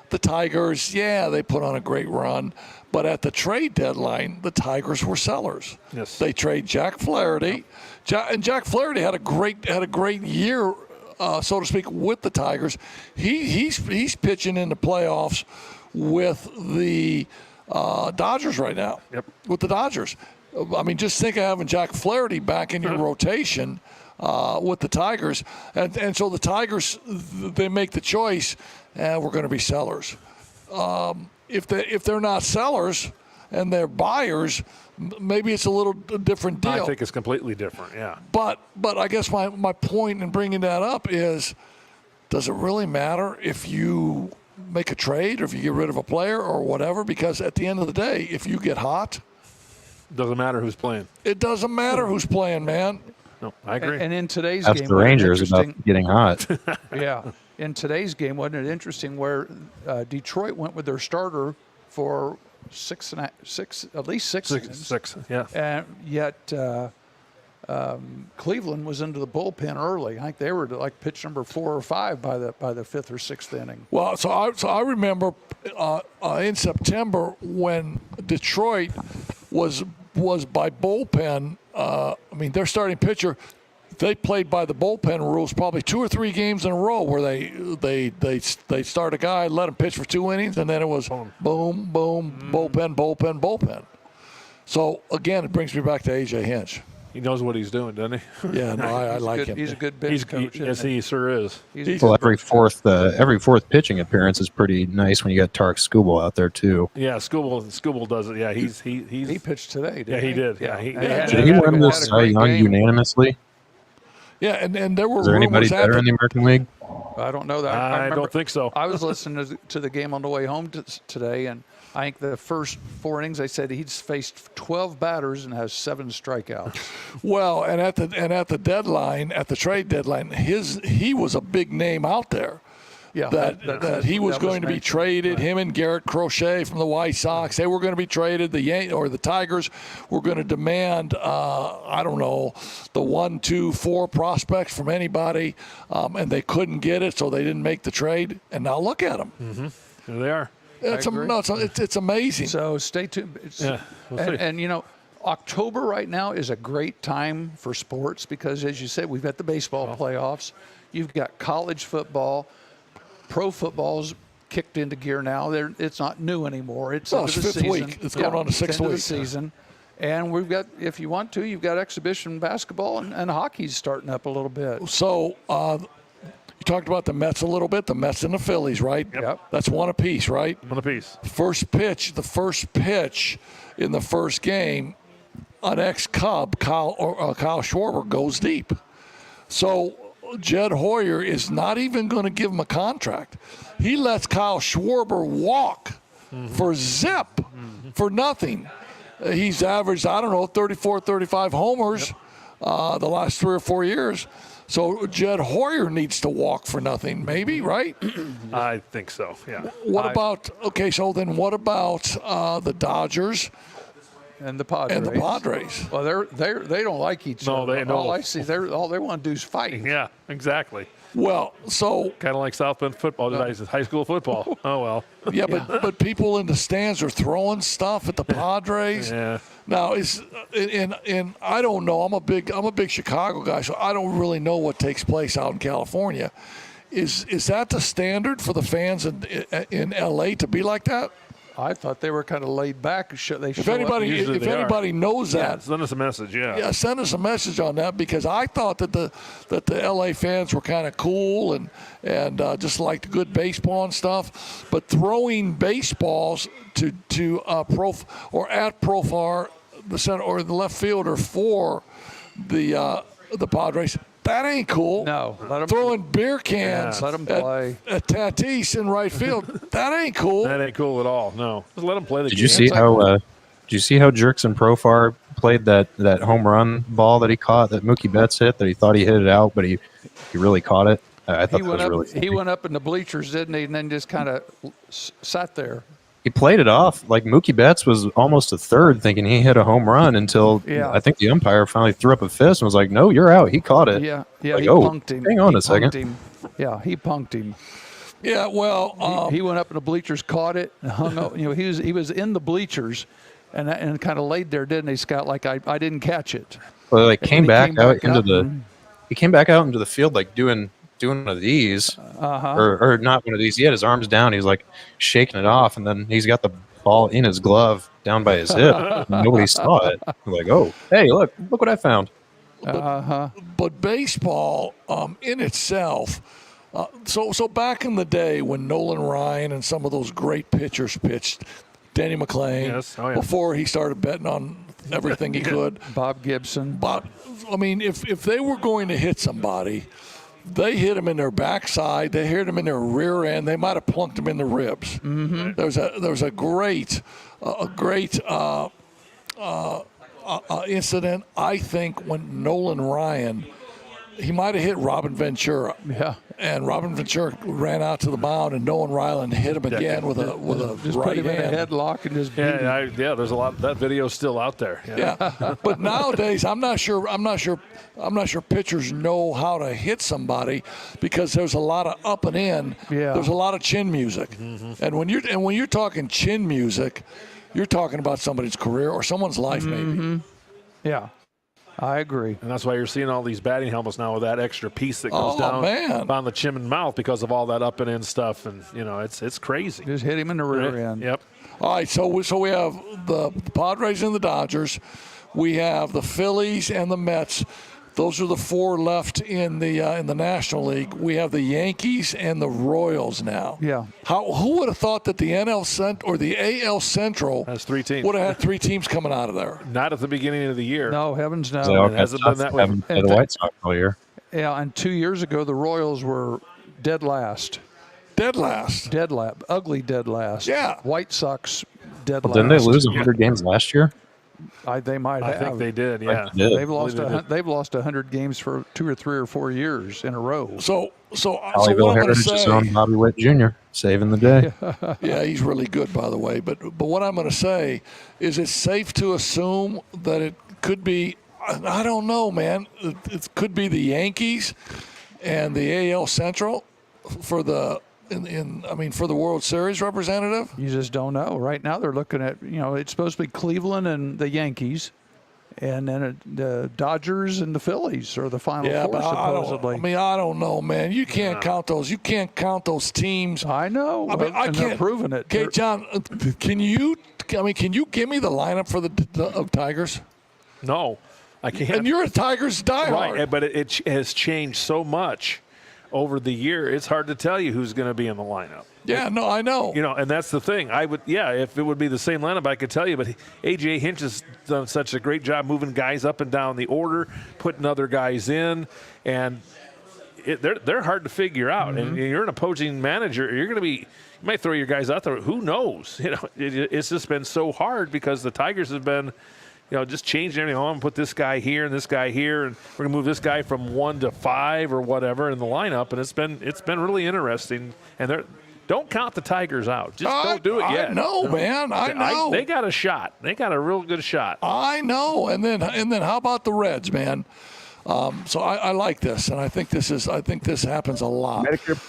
The Tigers, they put on a great run, but at the trade deadline, the Tigers were sellers. Yes. They trade Jack Flaherty, and Jack Flaherty had a great year, so to speak, with the Tigers. He's pitching in the playoffs with the Dodgers right now. Yep. With the Dodgers. I mean, just think of having Jack Flaherty back in your rotation with the Tigers. And so the Tigers, they make the choice, and we're going to be sellers. If they're not sellers and they're buyers, maybe it's a little different deal. I think it's completely different, yeah. But I guess my point in bringing that up is, does it really matter if you make a trade or if you get rid of a player or whatever? Because at the end of the day, if you get hot, Doesn't matter who's playing. it doesn't matter who's playing, man. No, I agree. And in today's That's game, the wasn't it Rangers about interesting- getting hot. Yeah. In today's game, wasn't it interesting where Detroit went with their starter for at least six innings. Six, yeah. And yet Cleveland was into the bullpen early. I think they were like pitch number 4 or 5 by the 5th or 6th inning. Well, so I remember in September when Detroit was by bullpen. I mean, their starting pitcher, they played by the bullpen rules probably 2 or 3 games in a row where they start a guy, let him pitch for 2 innings, and then it was boom, boom, bullpen. So again, it brings me back to AJ Hinch. He knows what he's doing, doesn't he? Yeah, no, I like him. He's a good bench coach. Yes, isn't he sure is. He's Well, every fourth pitching appearance is pretty nice when you got Tarek Skubal out there too. Yeah, Skubal does it. Yeah, he's he pitched today, didn't Yeah, he did. Yeah, he had Did a- he had a- win had this a great Young game. unanimously? Yeah, and there were Is there anybody rumors better in the American League? I don't know that. I remember- don't think so. I was listening to the game on the way home today, and I think the first 4 innings, they said he's faced 12 batters and has 7 strikeouts. Well, and at the deadline, at the trade deadline, he was a big name out there. Yeah, That he was going to be mentioned. traded. Right. Him and Garrett Crochet from the White Sox, they were going to be traded. The Tigers were going to demand, I don't know, the 1, 2, 4 prospects from anybody, and they couldn't get it, so they didn't make the trade. And now look at them. There they are. It's amazing. So stay tuned. Yeah, we'll see. And, you know, October right now is a great time for sports because, as you said, we've got the baseball playoffs. You've got college football. Pro football's kicked into gear now. It's not new anymore. It's Well, into it's the fifth season. week. It's going on to sixth into week. the season. And we've got, if you want to, you've got exhibition basketball and hockey's starting up a little bit. So you talked about the Mets a little bit, the Mets and the Phillies, right? Yep. That's one apiece, right? One apiece. The first pitch in the first game, an ex-Cub, Kyle Schwarber, goes deep. So Jed Hoyer is not even going to give him a contract. He lets Kyle Schwarber walk for zip, for nothing. He's averaged, 34, 35 homers the last 3 or 4 years. So Jed Hoyer needs to walk for nothing, maybe, right? I think so, yeah. What about the Dodgers And the Padres. and the Padres? Well, they don't like each No, other. they know. All I see, all they want to do is fight. Yeah, exactly. Well, so Kind of like South Bend football. Did I say high school football? Oh well. yeah, but people in the stands are throwing stuff at the Padres. Yeah. Now is and I don't know. I'm a big Chicago guy, so I don't really know what takes place out in California. Is that the standard for the fans in LA to be like that? I thought they were kind of laid back. If anybody knows that, Send us a message. yeah, send us a message on that, because I thought that the LA fans were kind of cool and just liked good baseball and stuff, but throwing baseballs to Profar, the center or the left fielder for the Padres. That ain't cool. No, let 'em throwing beer cans let 'em play. at Tatis in right field. That ain't cool. That ain't cool at all. No, just let them play the game. Did you see how Jerks and Profar played that home run ball that he caught, that Mookie Betts hit, that he thought he hit it out, but he really caught it? I thought that was really funny. He went up in the bleachers, didn't he, and then just kind of sat there. He played it off like Mookie Betts was almost a third, thinking he hit a home run until I think the umpire finally threw up a fist and was like, "No, you're out. He caught it." Yeah, like, he oh, punked him. Hang on He a second. punked him. Yeah, he punked him. Yeah, well, He went up in the bleachers, caught it, and hung up. He was in the bleachers, and kind of laid there, didn't he, Scott? Like I didn't catch it. Well, like And came he back came out back into up the. and- He came back out into the field like doing one of these, or not one of these. He had his arms down. He was like shaking it off, and then he's got the ball in his glove down by his hip. Nobody saw it. I'm like, oh, hey, look what I found. but baseball in itself. So back in the day when Nolan Ryan and some of those great pitchers pitched, Danny McClain, Yes. Oh, yeah. before he started betting on everything he could. Bob Gibson. But I mean, if they were going to hit somebody, they hit him in their backside. They hit him in their rear end. They might have plunked him in the ribs. Mm-hmm. There was a great incident, I think, when Nolan Ryan, he might have hit Robin Ventura. Yeah. And Robin Ventura ran out to the mound, and Nolan Ryan hit him again with a Just right put him hand. in a headlock and just beat him. There's a lot. That video's still out there. Yeah, but nowadays I'm not sure pitchers know how to hit somebody, because there's a lot of up and in. Yeah. There's a lot of chin music, and when you're talking chin music, you're talking about somebody's career or someone's life maybe. Yeah, I agree. And that's why you're seeing all these batting helmets now with that extra piece that goes down man. on the chin and mouth because of all that up and in stuff. And, it's crazy. Just hit him in the rear end. Yep. All right, so we have the Padres and the Dodgers. We have the Phillies and the Mets. Those are the four left in the National League. We have the Yankees and the Royals now. Yeah. Who would have thought that the the AL Central Has three teams. would have had three teams coming out of there? Not at the beginning of the year. No, heavens no. They all it got hasn't been tough that way. having to play the White Sox all year. Yeah, and 2 years ago the Royals were dead last, ugly dead last. Yeah. White Sox dead Well, last. didn't they lose 100 games last year? They might I have. think they did, yeah. They did. They've lost 100 games for 2 or 3 or 4 years in a row. So Hollyville what I'm going to Heritage's say, own Bobby Witt Jr. saving the day. yeah, he's really good, by the way. But what I'm going to say is, it's safe to assume that it could be. I don't know, man. It could be the Yankees and the AL Central for the for the World Series representative. You just don't know. Right now they're looking at, it's supposed to be Cleveland and the Yankees, and then the Dodgers and the Phillies are the final Yeah, four, but supposedly. I don't know, man. You can't count those. You can't count those teams. I know. I mean, I and can't. they're proving it. Okay, John, can you give me the lineup for the Tigers? No, I can't. And you're a Tigers diehard. Right, but it has changed so much over the year. It's hard to tell you who's going to be in the lineup. Yeah, no, I know. And that's the thing. If it would be the same lineup, I could tell you. But A.J. Hinch has done such a great job moving guys up and down the order, putting other guys in, and they're hard to figure out. And you're an opposing manager. You might throw your guys out there. Who knows? It's just been so hard because the Tigers have been, just changing everything. I'm going to put this guy here and this guy here, and we're going to move this guy from 1 to 5 or whatever in the lineup. And it's been really interesting. And don't count the Tigers out. Just don't do it yet. I know, man. I know. They got a shot. They got a real good shot. I know. And then how about the Reds, man? So I like this, and I think this happens a lot. Medicare.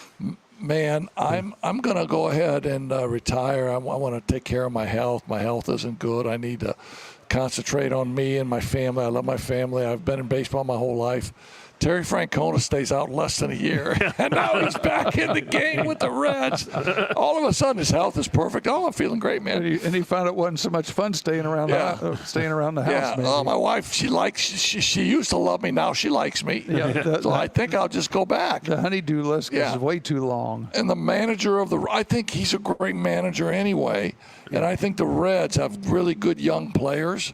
Man, I'm gonna go ahead and retire. I want to take care of my health. My health isn't good. I need to concentrate on me and my family. I love my family. I've been in baseball my whole life. Terry Francona stays out less than a year, and now he's back in the game with the Reds. All of a sudden, his health is perfect. Oh, I'm feeling great, man. And he found it wasn't so much fun staying around the house. Yeah. Maybe. My wife, she used to love me. Now she likes me. Yeah, So I think I'll just go back. The honeydew list is way too long. And the manager I think he's a great manager anyway. And I think the Reds have really good young players.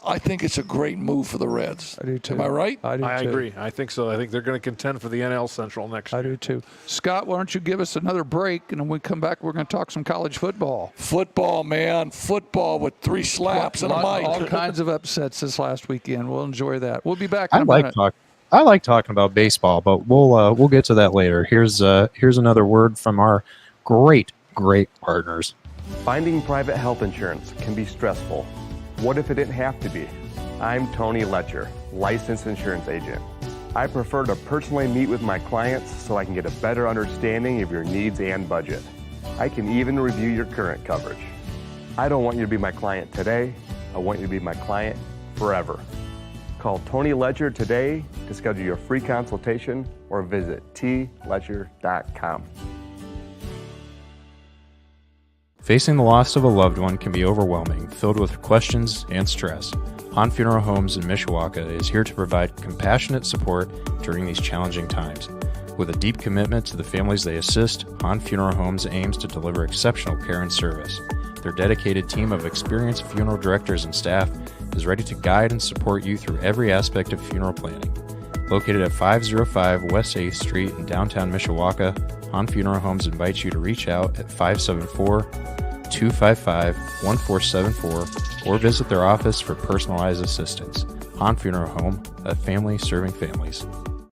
I think it's a great move for the Reds. I do too. Am I right? I do I too. agree. I think so. I think they're going to contend for the NL Central next year. I do too. Scott, why don't you give us another break, and when we come back, we're going to talk some college football. Football, man. Football with 3 slaps and a mic. All kinds of upsets this last weekend. We'll enjoy that. We'll be back in I a like minute. I like talking about baseball, but we'll get to that later. Here's another word from our great partners. Finding private health insurance can be stressful. What if it didn't have to be? I'm Tony Letcher, licensed insurance agent. I prefer to personally meet with my clients so I can get a better understanding of your needs and budget. I can even review your current coverage. I don't want you to be my client today. I want you to be my client forever. Call Tony Letcher today to schedule your free consultation or visit tletcher.com. Facing the loss of a loved one can be overwhelming, filled with questions and stress. Han Funeral Homes in Mishawaka is here to provide compassionate support during these challenging times. With a deep commitment to the families they assist, Han Funeral Homes aims to deliver exceptional care and service. Their dedicated team of experienced funeral directors and staff is ready to guide and support you through every aspect of funeral planning. Located at 505 West 8th Street in downtown Mishawaka, Han Funeral Homes invites you to reach out at 574-255-1474 or visit their office for personalized assistance. Han Funeral Home, a family serving families.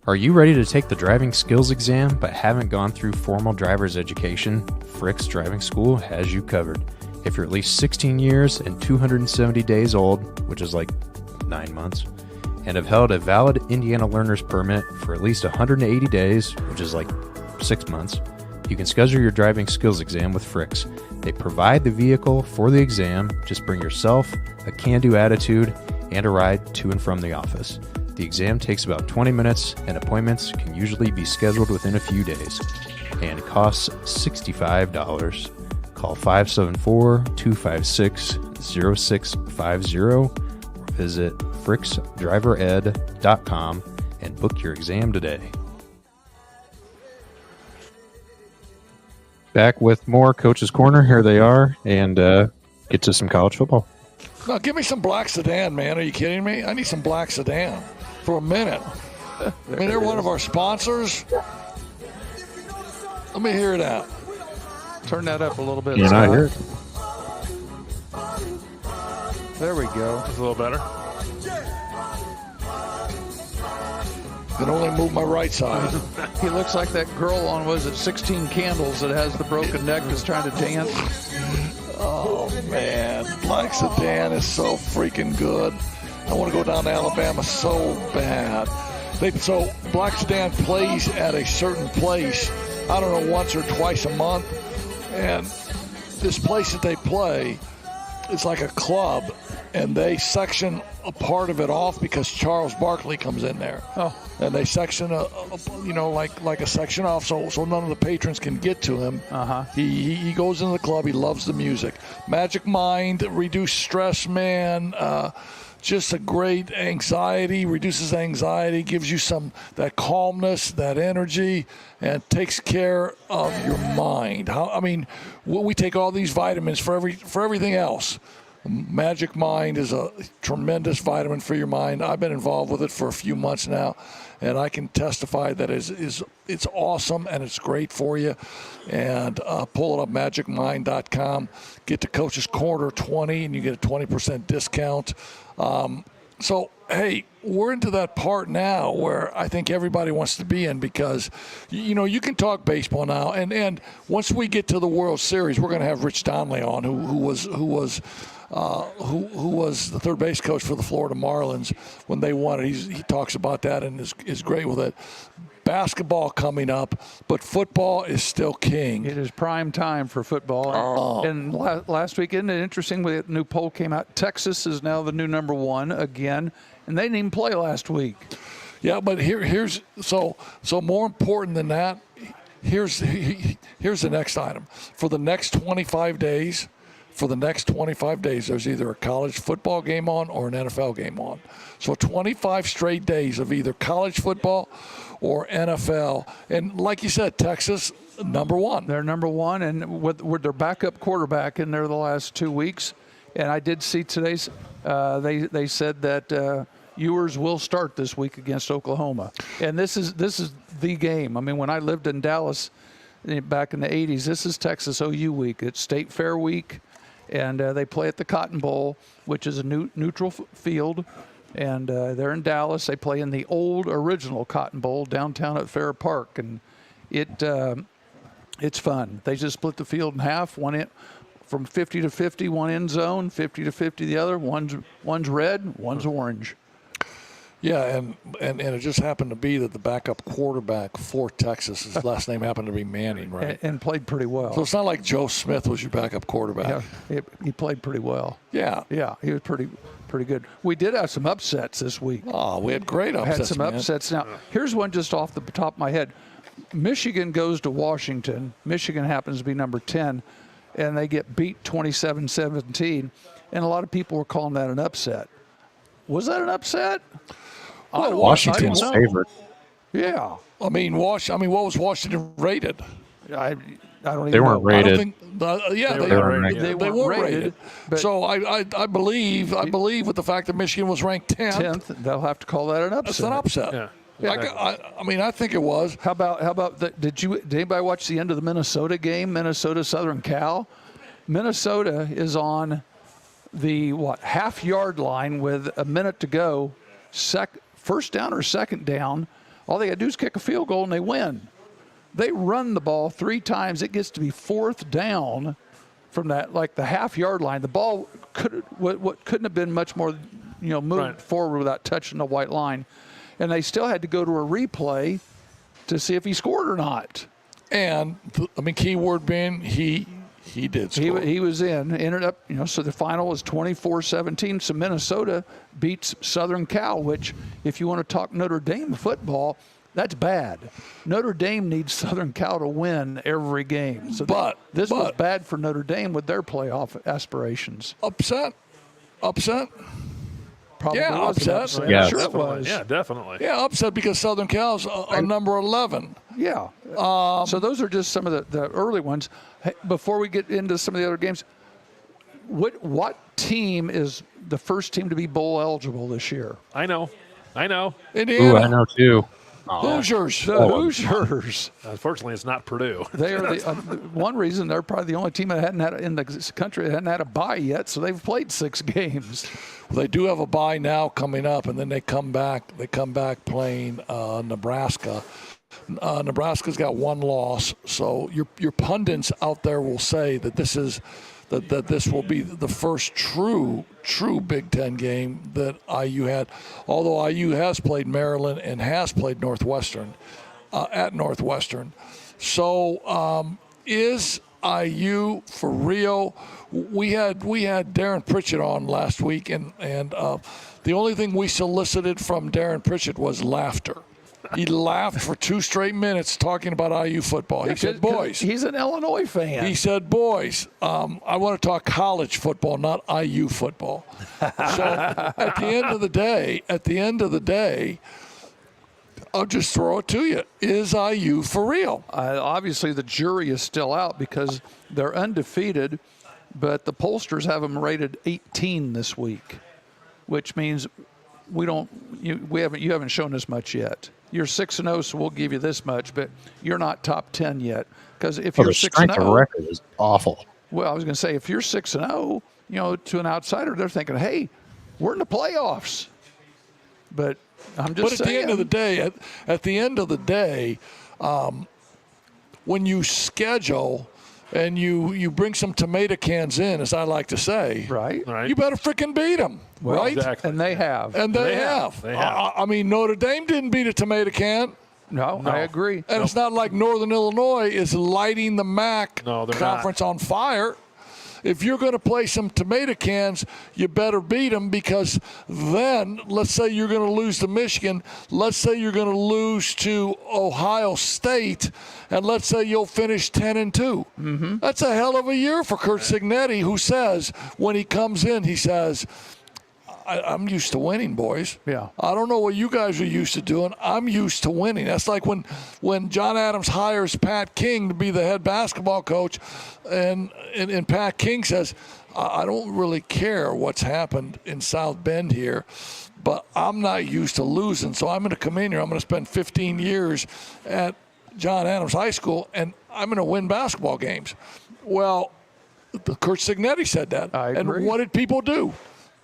Are you ready to take the driving skills exam but haven't gone through formal driver's education? Frick's Driving School has you covered. If you're at least 16 years and 270 days old, which is like 9 months, and have held a valid Indiana learner's permit for at least 180 days, which is like 6 months, you can schedule your driving skills exam with Frick's. They provide the vehicle for the exam. Just bring yourself, a can-do attitude, and a ride to and from the office. The exam takes about 20 minutes, and appointments can usually be scheduled within a few days, and costs $65. Call 574-256-0650 or visit fricksdrivered.com and book your exam today. Back with more Coach's Corner. Here they are, and get to some college football. No, give me some Black Sedan, man. Are you kidding me? I need some Black Sedan for a minute. I mean, they're one of our sponsors. Let me hear it out. Turn that up a little bit. You're not here. There we go. It's a little better. Can only move my right side. He looks like that girl on, was it 16 Candles, that has the broken neck that's trying to dance? Oh, man. Black Sedan is so freaking good. I want to go down to Alabama so bad. So Black Sedan plays at a certain place, I don't know, once or twice a month. And this place that they play is like a club, and they section a part of it off because Charles Barkley comes in there. Oh. And they section like a section off so none of the patrons can get to him. Uh-huh. He goes into the club. He loves the music. Magic Mind, reduce stress, man. Just a great anxiety, reduces anxiety, gives you that calmness, that energy, and takes care of your mind. We take all these vitamins for everything else. Magic Mind is a tremendous vitamin for your mind. I've been involved with it for a few months now, and I can testify that it's awesome and it's great for you. And pull it up, magicmind.com. Get to Coach's Corner 20, and you get a 20% discount. So, hey, we're into that part now where I think everybody wants to be in because, you can talk baseball now. And once we get to the World Series, we're going to have Rich Donnelly on, who was who was the third base coach for the Florida Marlins when they won it. He talks about that and is great with it. Basketball coming up, but football is still king. It is prime time for football. And last week, isn't it interesting? The new poll came out. Texas is now the new number 1 again, and they didn't even play last week. Yeah, but here's more important than that. Here's the next item. For the next 25 days, there's either a college football game on or an NFL game on. So 25 straight days of either college football or NFL. And like you said, Texas, number 1. They're number 1, and with their backup quarterback in there the last 2 weeks. And I did see today's, they said that Ewers will start this week against Oklahoma. And this is the game. I mean, when I lived in Dallas back in the 80s, this is Texas OU week. It's State Fair week. And they play at the Cotton Bowl, which is a neutral field. And they're in Dallas. They play in the old original Cotton Bowl downtown at Fair Park. And it's fun. They just split the field in half. From 50 to 50, one end zone, 50 to 50 the other. One's red, one's orange. Yeah, and it just happened to be that the backup quarterback for Texas, his last name happened to be Manning, right? And played pretty well. So it's not like Joe Smith was your backup quarterback. Yeah, he played pretty well. Yeah. Yeah, he was pretty good. We did have some upsets this week. Oh, we had great upsets, Had some upsets. Now, here's one just off the top of my head. Michigan goes to Washington. Michigan happens to be number 10, and they get beat 27-17, and a lot of people were calling that an upset. Was that an upset? Well, Washington's favorite. Yeah. I mean, what was Washington rated? I don't even They weren't know. rated. I don't think, They weren't rated. They weren't rated. but So I believe with the fact that Michigan was ranked 10th, 10th, they'll have to call that an upset. it's an upset. Yeah. I mean, I think it was. How about did anybody watch the end of the Minnesota game? Minnesota Southern Cal. Minnesota is on the half-yard line with a minute to go. First down or second down, all they got to do is kick a field goal and they win. They run the ball 3 times. It gets to be 4th down from that, like the half-yard line. The ball couldn't have been much more, moved forward without touching the white line. And they still had to go to a replay to see if he scored or not. And, key word being he did score. He was ended up, so the final was 24-17. So Minnesota beats Southern Cal, which, if you want to talk Notre Dame football, that's bad. Notre Dame needs Southern Cal to win every game. So this was bad for Notre Dame with their playoff aspirations. Upset? Probably Yeah, was an upset. Yeah. Sure it was. Yeah, definitely. Yeah, upset because Southern Cal's a number 11. Yeah. So those are just some of the early ones. Hey, before we get into some of the other games, what team is the first team to be bowl eligible this year? I know. Indiana. Ooh, I know too. Hoosiers. The Hoosiers. Unfortunately, it's not Purdue. They are the one reason they're probably the only team that hadn't had in the country that hadn't had a bye yet. So they've played 6 games. They do have a bye now coming up, and then they come back. They come back playing Nebraska. Nebraska's got 1 loss, so your pundits out there will say that this will be the first true Big Ten game that IU had. Although IU has played Maryland and has played Northwestern at Northwestern. So is IU for real? We had Darren Pritchett on last week, and the only thing we solicited from Darren Pritchett was laughter. He laughed for 2 straight minutes talking about IU football. He said, boys. He's an Illinois fan. He said, boys, I want to talk college football, not IU football. So at the end of the day, I'll just throw it to you. Is IU for real? Obviously, the jury is still out because they're undefeated, but the pollsters have them rated 18 this week, which means you haven't shown us much yet. You're 6-0, so we'll give you this much, but you're not top 10 yet. Because if you're 6-0, strength of record is awful. Well, I was going to say, if you're 6-0, to an outsider, they're thinking, hey, we're in the playoffs. But I'm just saying. But at the end of the day, when you schedule and you bring some tomato cans in, as I like to say, Right. Right. you better freaking beat them, right? Exactly. And they have. And they have. They have. I mean, Notre Dame didn't beat a tomato can. No, I agree. And it's not like Northern Illinois is lighting the MAC No, they're conference on fire. If you're going to play some tomato cans, you better beat them, because then, let's say you're going to lose to Michigan, let's say you're going to lose to Ohio State, and let's say you'll finish 10-2. Mm-hmm. That's a hell of a year for Curt Cignetti, who says, when he comes in, he says, I'm used to winning, boys. Yeah. I don't know what you guys are used to doing. I'm used to winning. That's like when John Adams hires Pat King to be the head basketball coach, and Pat King says, I don't really care what's happened in South Bend here, but I'm not used to losing, so I'm going to come in here. I'm going to spend 15 years at John Adams High School, and I'm going to win basketball games. Well, Curt Cignetti said that. I agree. And what did people do?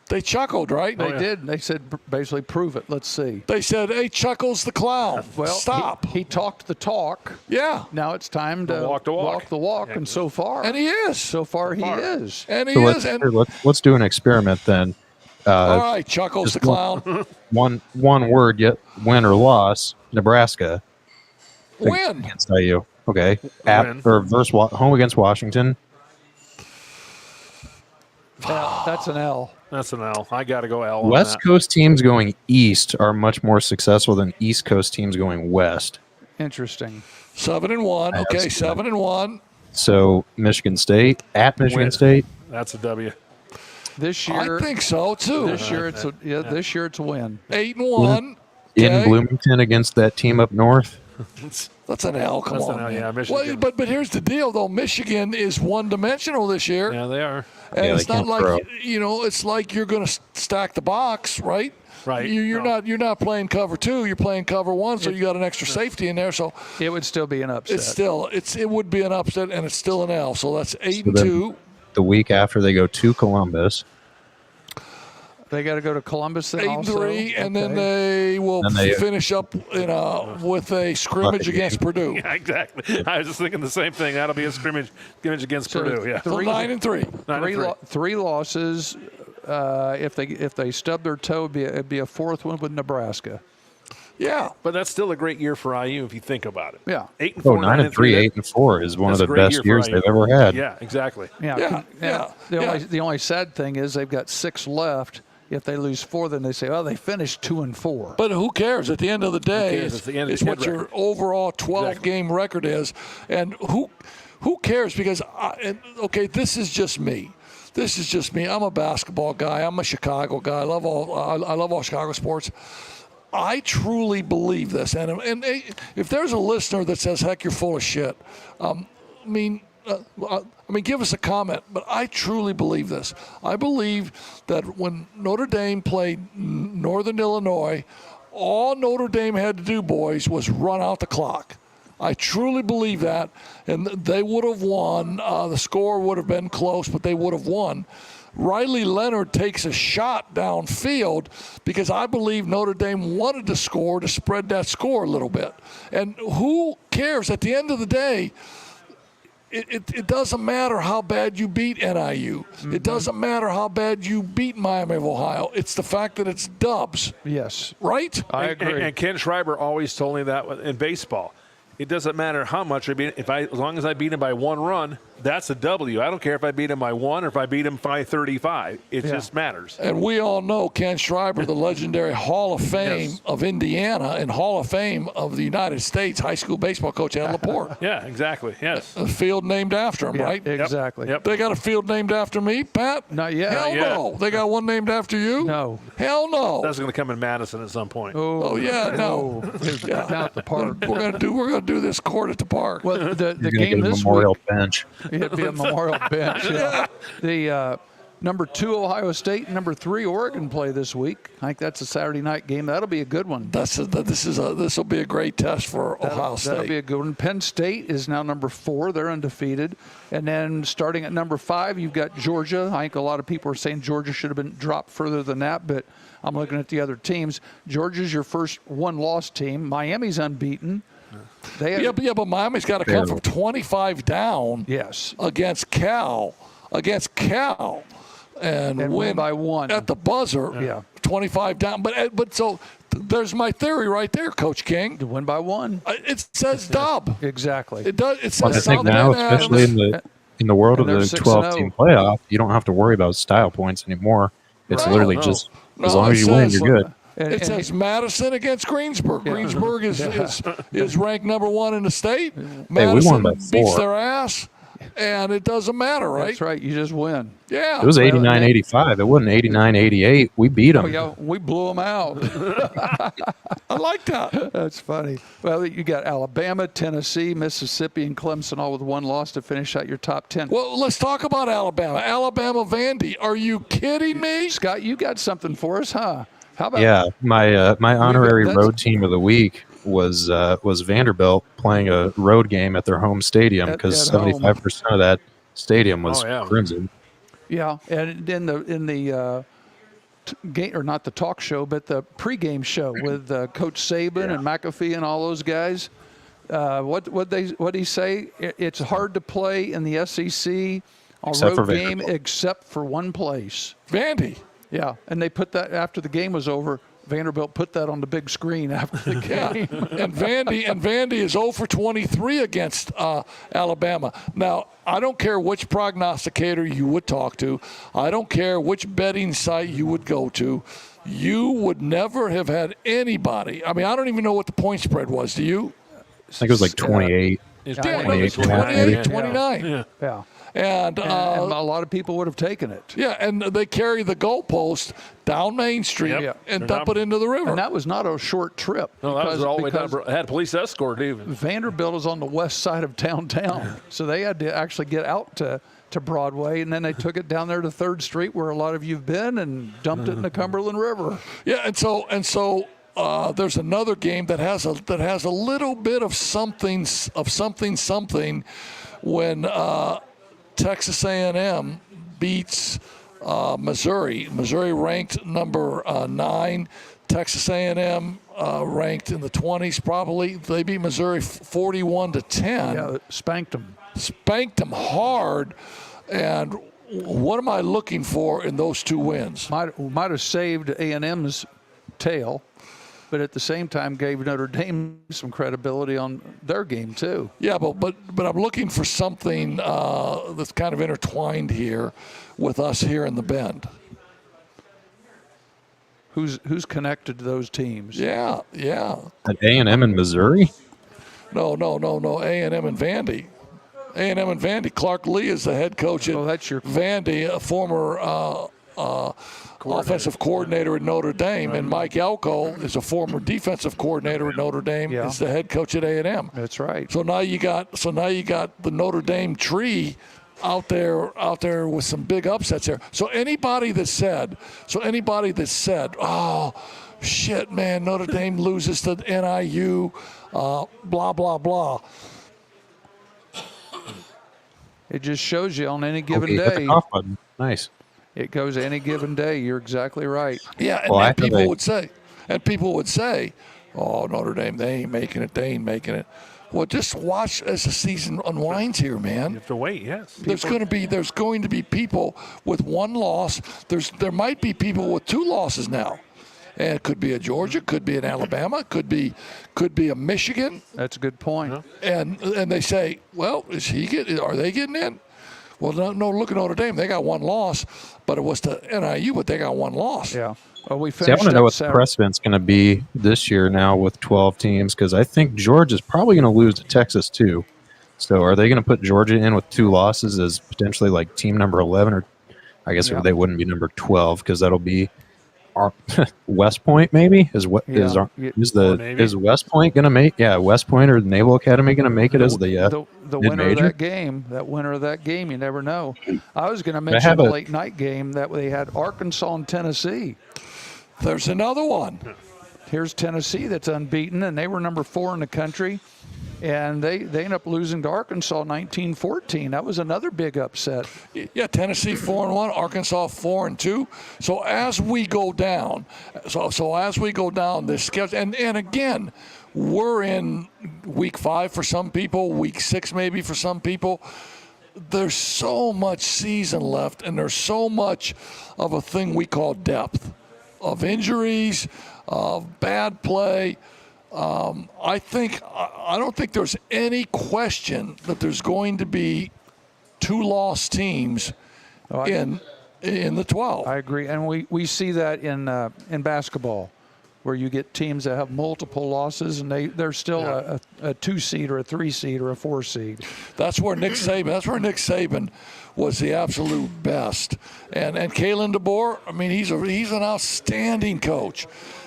They chuckled, right? They did. They said, basically, prove it. Let's see. They said, hey, Chuckles the clown, Well, stop. He talked the talk. Yeah, Now it's time to walk the walk. the walk. Yeah. And so far, and he is. he is. And he So is. And, let's do an experiment then. all right, Chuckles the just clown. One word, yet win or loss. Nebraska Win. against IU. Okay, Win. home against Washington. That's an L. That's an L. I got to go L on West that. Coast teams going east are much more successful than East Coast teams going west. Interesting. 7-1. Okay, 7-1. So Michigan State at Michigan Win. State. That's a W. This year, I think so too. this year it's a This year it's a win. 8-1. In Okay. Bloomington against that team up north. That's an L. Come That's on, an L, man. yeah, Michigan. Well, but here's the deal, though. Michigan is one-dimensional this year. Yeah, they are. And Yeah, it's they not can't like throw. it's like you're going to stack the box, right? Right. You're No. not playing cover 2. You're playing cover 1, so you got an extra safety in there. So It would still be an upset. it would be an upset, and it's still an L. So that's 8-2. then- The week after they go to Columbus. They got to go to Columbus then 8-3, also? and then Okay. they will Then they- finish up with a scrimmage Bucket against Purdue. Yeah, exactly. I was just thinking the same thing. That'll be a scrimmage against So Purdue. Yeah. So 9-3. 9-3. Three losses. If they stub their toe, it'd be a fourth one with Nebraska. Yeah. But that's still a great year for IU if you think about it. Yeah. 8-4, 9-3, 8-4 is one of That's the a great best year for years IU. they've ever had. Yeah, exactly. Yeah. Yeah, yeah. The only sad thing is they've got 6 left. If they lose 4, then they say, "Oh, they finished 2-4." But who cares? At the end of the day, cares? It's the end of it's the what kid your record. overall 12-game record is. And who cares? Because, this is just me. This is just me. I'm a basketball guy. I'm a Chicago guy. I love all Chicago sports. I truly believe this. And if there's a listener that says, heck, you're full of shit, give us a comment, but I truly believe this. I believe that when Notre Dame played Northern Illinois, all Notre Dame had to do, boys, was run out the clock. I truly believe that, and they would have won. The score would have been close, but they would have won. Riley Leonard takes a shot downfield because I believe Notre Dame wanted to score to spread that score a little bit. And who cares? At the end of the day, it doesn't matter how bad you beat NIU. Mm-hmm. It doesn't matter how bad you beat Miami of Ohio. It's the fact that it's dubs, Yes. right? I And- agree. And Ken Schreiber always told me that in baseball. It doesn't matter how much I beat. As long as I beat him by 1 run, that's a W. I don't care if I beat him by 1 or if I beat him by 35. It just matters. And we all know Ken Schreiber, the legendary Hall of Fame Yes. of Indiana and Hall of Fame of the United States high school baseball coach at LaPorte. Yeah, exactly. Yes. A field named after him, right? Exactly. Yep. They got a field named after me, Pat? Not yet. Hell Not yet. no. They got one named after you? No. Hell no. That's going to come in Madison at some point. Oh yeah, no. Yeah. Not at the park. We're gonna do this court at the park. Well, the You're game going to get a this memorial week, bench. it'd be a memorial bench. Yeah. The number 2 Ohio State, and number 3 Oregon play this week. I think that's a Saturday night game. That'll be a good one. This will be a great test for Ohio State. That'll be a good one. Penn State is now number 4. They're undefeated. And then starting at number 5, you've got Georgia. I think a lot of people are saying Georgia should have been dropped further than that, but I'm looking at the other teams. Georgia's your first one-loss team. Miami's unbeaten. They had, Yeah, but Miami's got to come from 25 down yes. against Cal, and win by one. at the buzzer. Yeah. 25 down. But so there's my theory right there, Coach King. To win by one. It says dub. Exactly. It does. It Well, I says think South now, Bend especially Adams. in the world of And the they're 12-team playoff, you don't have to worry about style points anymore. It's Right. literally No. just No, as long it as you win, says- you're good. It says Madison against Greensburg. Greensburg is ranked number 1 in the state. Hey, we Madison won by beats 4. their ass, and it doesn't matter, right? That's right. You just win. Yeah. It was 89-85. It wasn't 89-88. We beat them. Oh, yeah, we blew them out. I like that. That's funny. Well, you got Alabama, Tennessee, Mississippi, and Clemson all with one loss to finish out your top 10. Well, let's talk about Alabama. Alabama Vandy. Are you kidding me? Scott, you got something for us, huh? How about Yeah, my honorary that's- road team of the week was Vanderbilt playing a road game at their home stadium because at home. 75% of that stadium was Oh, yeah. Crimson. Yeah, and in the game, or not the talk show, but the pregame show with Coach Saban and McAfee and all those guys. What he say? It's hard to play in the SEC on Except for road game Vanderbilt. except for one place. Vandy. Yeah, and they put that after the game was over. Vanderbilt put that on the big screen after the game. And Vandy is 0 for 23 against Alabama. Now, I don't care which prognosticator you would talk to. I don't care which betting site you would go to. You would never have had anybody. I mean, I don't even know what the point spread was. Do you? I think it was like 28. It's Yeah, it 28, was 29. 28, 29. Yeah. Yeah, And, and a lot of people would have taken it. yeah, and they carry the goalpost down Main Street Yep. and They're dump not- it into the river. And that was not a short trip. No, that was because- all the way down. because Had police escort even. Vanderbilt is on the west side of downtown, so they had to actually get out to Broadway, and then they took it down there to 3rd Street, where a lot of you've been, and dumped it in the Cumberland River. Yeah, and so there's another game that has a little bit of something when Texas A&M beats Missouri. Missouri ranked number 9. Texas A&M ranked in the 20s probably. They beat Missouri 41-10. Yeah, spanked them. Spanked them hard. And what am I looking for in those 2 wins? Might have saved A&M's tail, but at the same time gave Notre Dame some credibility on their game too. Yeah, but I'm looking for something that's kind of intertwined here with us here in the Bend. Who's connected to those teams? Yeah. At A&M in Missouri? No. A&M and Vandy. A&M and Vandy. Clark Lee is the head coach at that's your- Vandy, a former offensive coordinator at Notre Dame, and Mike Elko is a former defensive coordinator at Notre Dame. Yeah. Is the head coach at A&M. That's right. So now you got the Notre Dame tree out there with some big upsets there. So anybody that said, oh shit, man, Notre Dame loses to NIU, blah blah blah. It just shows you on any given Okay, hit the day. cough button. Nice. It goes any given day. You're exactly right. Yeah, and Well, then after people they- would say, oh, Notre Dame, they ain't making it. Well, just watch as the season unwinds here, man. You have to wait. Yes. There's going to be people with 1 loss. There might be people with 2 losses now, and it could be a Georgia, could be an Alabama, could be a Michigan, That's a good point. and they say, well, are they getting in? Well, no. Look at Notre Dame. They got 1 loss, but it was to NIU, but they got 1 loss. Yeah. Well, we See, I finished want to know up what the Saturday. precedent's going to be this year now with 12 teams because I think Georgia's probably going to lose to Texas too. So are they going to put Georgia in with 2 losses as potentially like team number 11, or I guess Yeah. they wouldn't be number 12 because that'll be West Point maybe is what is Yeah. Navy. is West Point going to make West Point or the Naval Academy going to make it as the the winner of mid-major? that game, you never know. I was going to I mention have the a- late night game that they had Arkansas and Tennessee. There's another one. here's Tennessee that's unbeaten, and they were number 4 in the country. And they end up losing to Arkansas 19-14. That was another big upset. Yeah, Tennessee 4-1, Arkansas 4-2. So as we go down, this schedule, and again, we're in week 5 for some people, week 6 maybe for some people. There's so much season left, and there's so much of a thing we call depth of injuries, of bad play. I don't think there's any question that there's going to be 2 lost teams in the 12. I agree, and we see that in basketball, where you get teams that have multiple losses, and they're still a 2 seed or a 3 seed or a 4 seed. That's where Nick Saban was the absolute best, and Kalen DeBoer. I mean, he's an outstanding coach,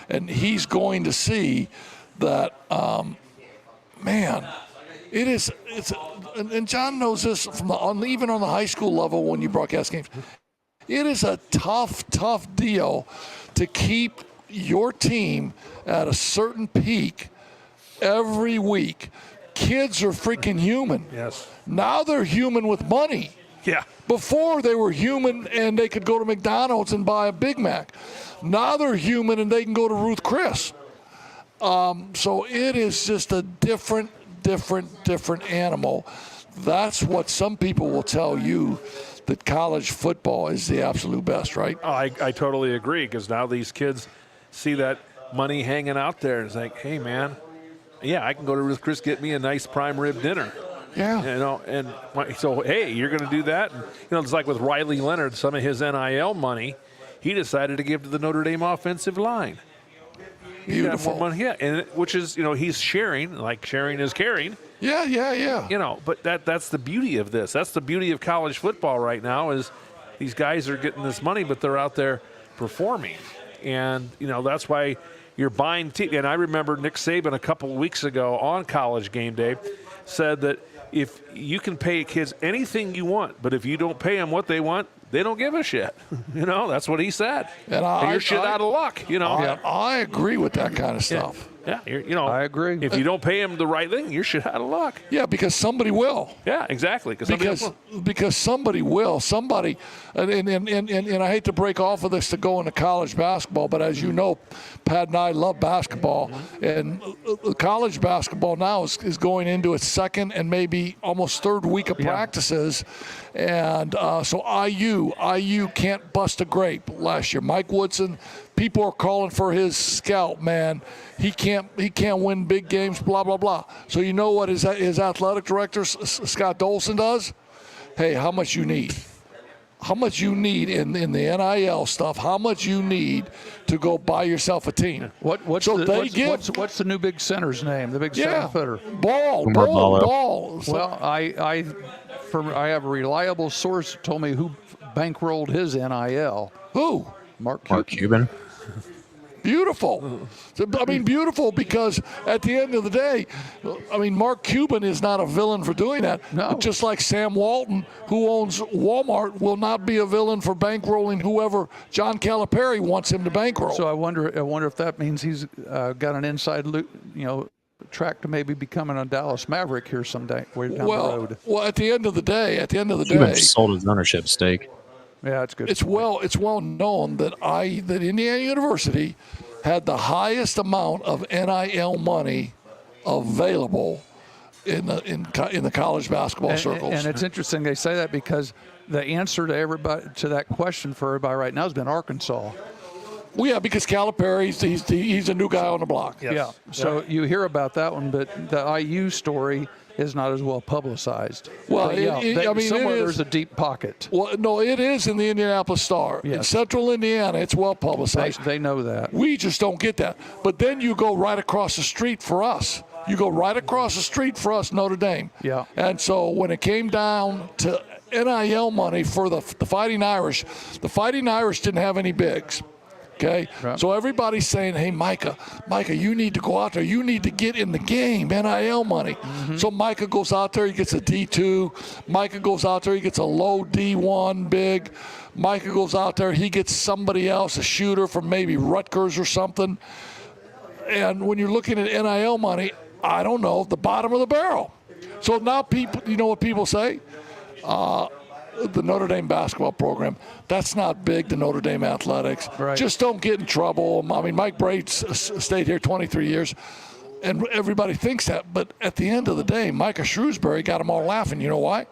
and he's going to see that, man, it's and John knows this even on the high school level when you broadcast games. It is a tough deal to keep your team at a certain peak every week. Kids are freaking human. Yes. Now they're human with money. Yeah. Before they were human and they could go to McDonald's and buy a Big Mac. Now they're human and they can go to Ruth Chris. So it is just a different animal. That's what some people will tell you, that college football is the absolute best, right? Oh, I totally agree, because now these kids see that money hanging out there. And it's like, hey, man, yeah, I can go to Ruth Chris, get me a nice prime rib dinner. Yeah. You know, and so, hey, you're going to do that? And, it's like with Riley Leonard, some of his NIL money, he decided to give to the Notre Dame offensive line. Beautiful. More money, yeah, and which is, he's sharing, like sharing is caring. Yeah. But that's the beauty of this. That's the beauty of college football right now, is these guys are getting this money, but they're out there performing. And, that's why you're buying and I remember Nick Saban a couple of weeks ago on College Game Day said that if you can pay kids anything you want, but if you don't pay them what they want, they don't give a shit. That's what he said. And you're shit out of luck. I agree with that kind of stuff. Yeah, I agree. If you don't pay him the right thing, you're shit out of luck. Yeah, because somebody will. Yeah, exactly. Because somebody will. Somebody, and I hate to break off of this to go into college basketball, but as you know, Pat and I love basketball, and college basketball now is going into its 2nd and maybe almost 3rd week of practices, and so IU can't bust a grape last year. Mike Woodson, people are calling for his scalp, man. He can't win big games, blah, blah, blah. So you know what his athletic director, Scott Dolson, does? Hey, how much you need? How much you need in the NIL stuff? How much you need to go buy yourself a team? What's the new big center's name? The big 7-footer. Ball. Well, I have a reliable source that told me who bankrolled his NIL. Who? Mark Cuban. Beautiful. Beautiful, because at the end of the day, Mark Cuban is not a villain for doing that. No. But just like Sam Walton, who owns Walmart, will not be a villain for bankrolling whoever John Calipari wants him to bankroll. So I wonder if that means he's got an inside track to maybe becoming a Dallas Maverick here someday down the road. Well, at the end of the day, Cuban sold his ownership stake. Yeah, it's good. It's well known that Indiana University had the highest amount of NIL money available in the college basketball circles. And it's interesting they say that, because the answer to that question for everybody right now has been Arkansas. Well, yeah, because Calipari, he's a new guy on the block. Yes. Yeah. So you hear about that one, but the IU story is not as well publicized. Well, somewhere there's a deep pocket. Well, no, it is in the Indianapolis Star. Yes. In Central Indiana, it's well publicized. They know that. We just don't get that. But then you go right across the street for us. Notre Dame. Yeah. And so when it came down to NIL money for the Fighting Irish didn't have any bigs. Okay, right. So everybody's saying, hey, Micah, you need to go out there. You need to get in the game, NIL money. Mm-hmm. So Micah goes out there, he gets a D2. Micah goes out there, he gets a low D1 big. Micah goes out there, he gets somebody else, a shooter from maybe Rutgers or something. and when you're looking at NIL money, I don't know, the bottom of the barrel. So now people, you know what people say? The Notre Dame basketball program, that's not big to Notre Dame athletics. Right. Just don't get in trouble. I mean, Mike Brady stayed here 23 years, and everybody thinks that. But at the end of the day, Micah Shrewsbury got them all laughing. You know why?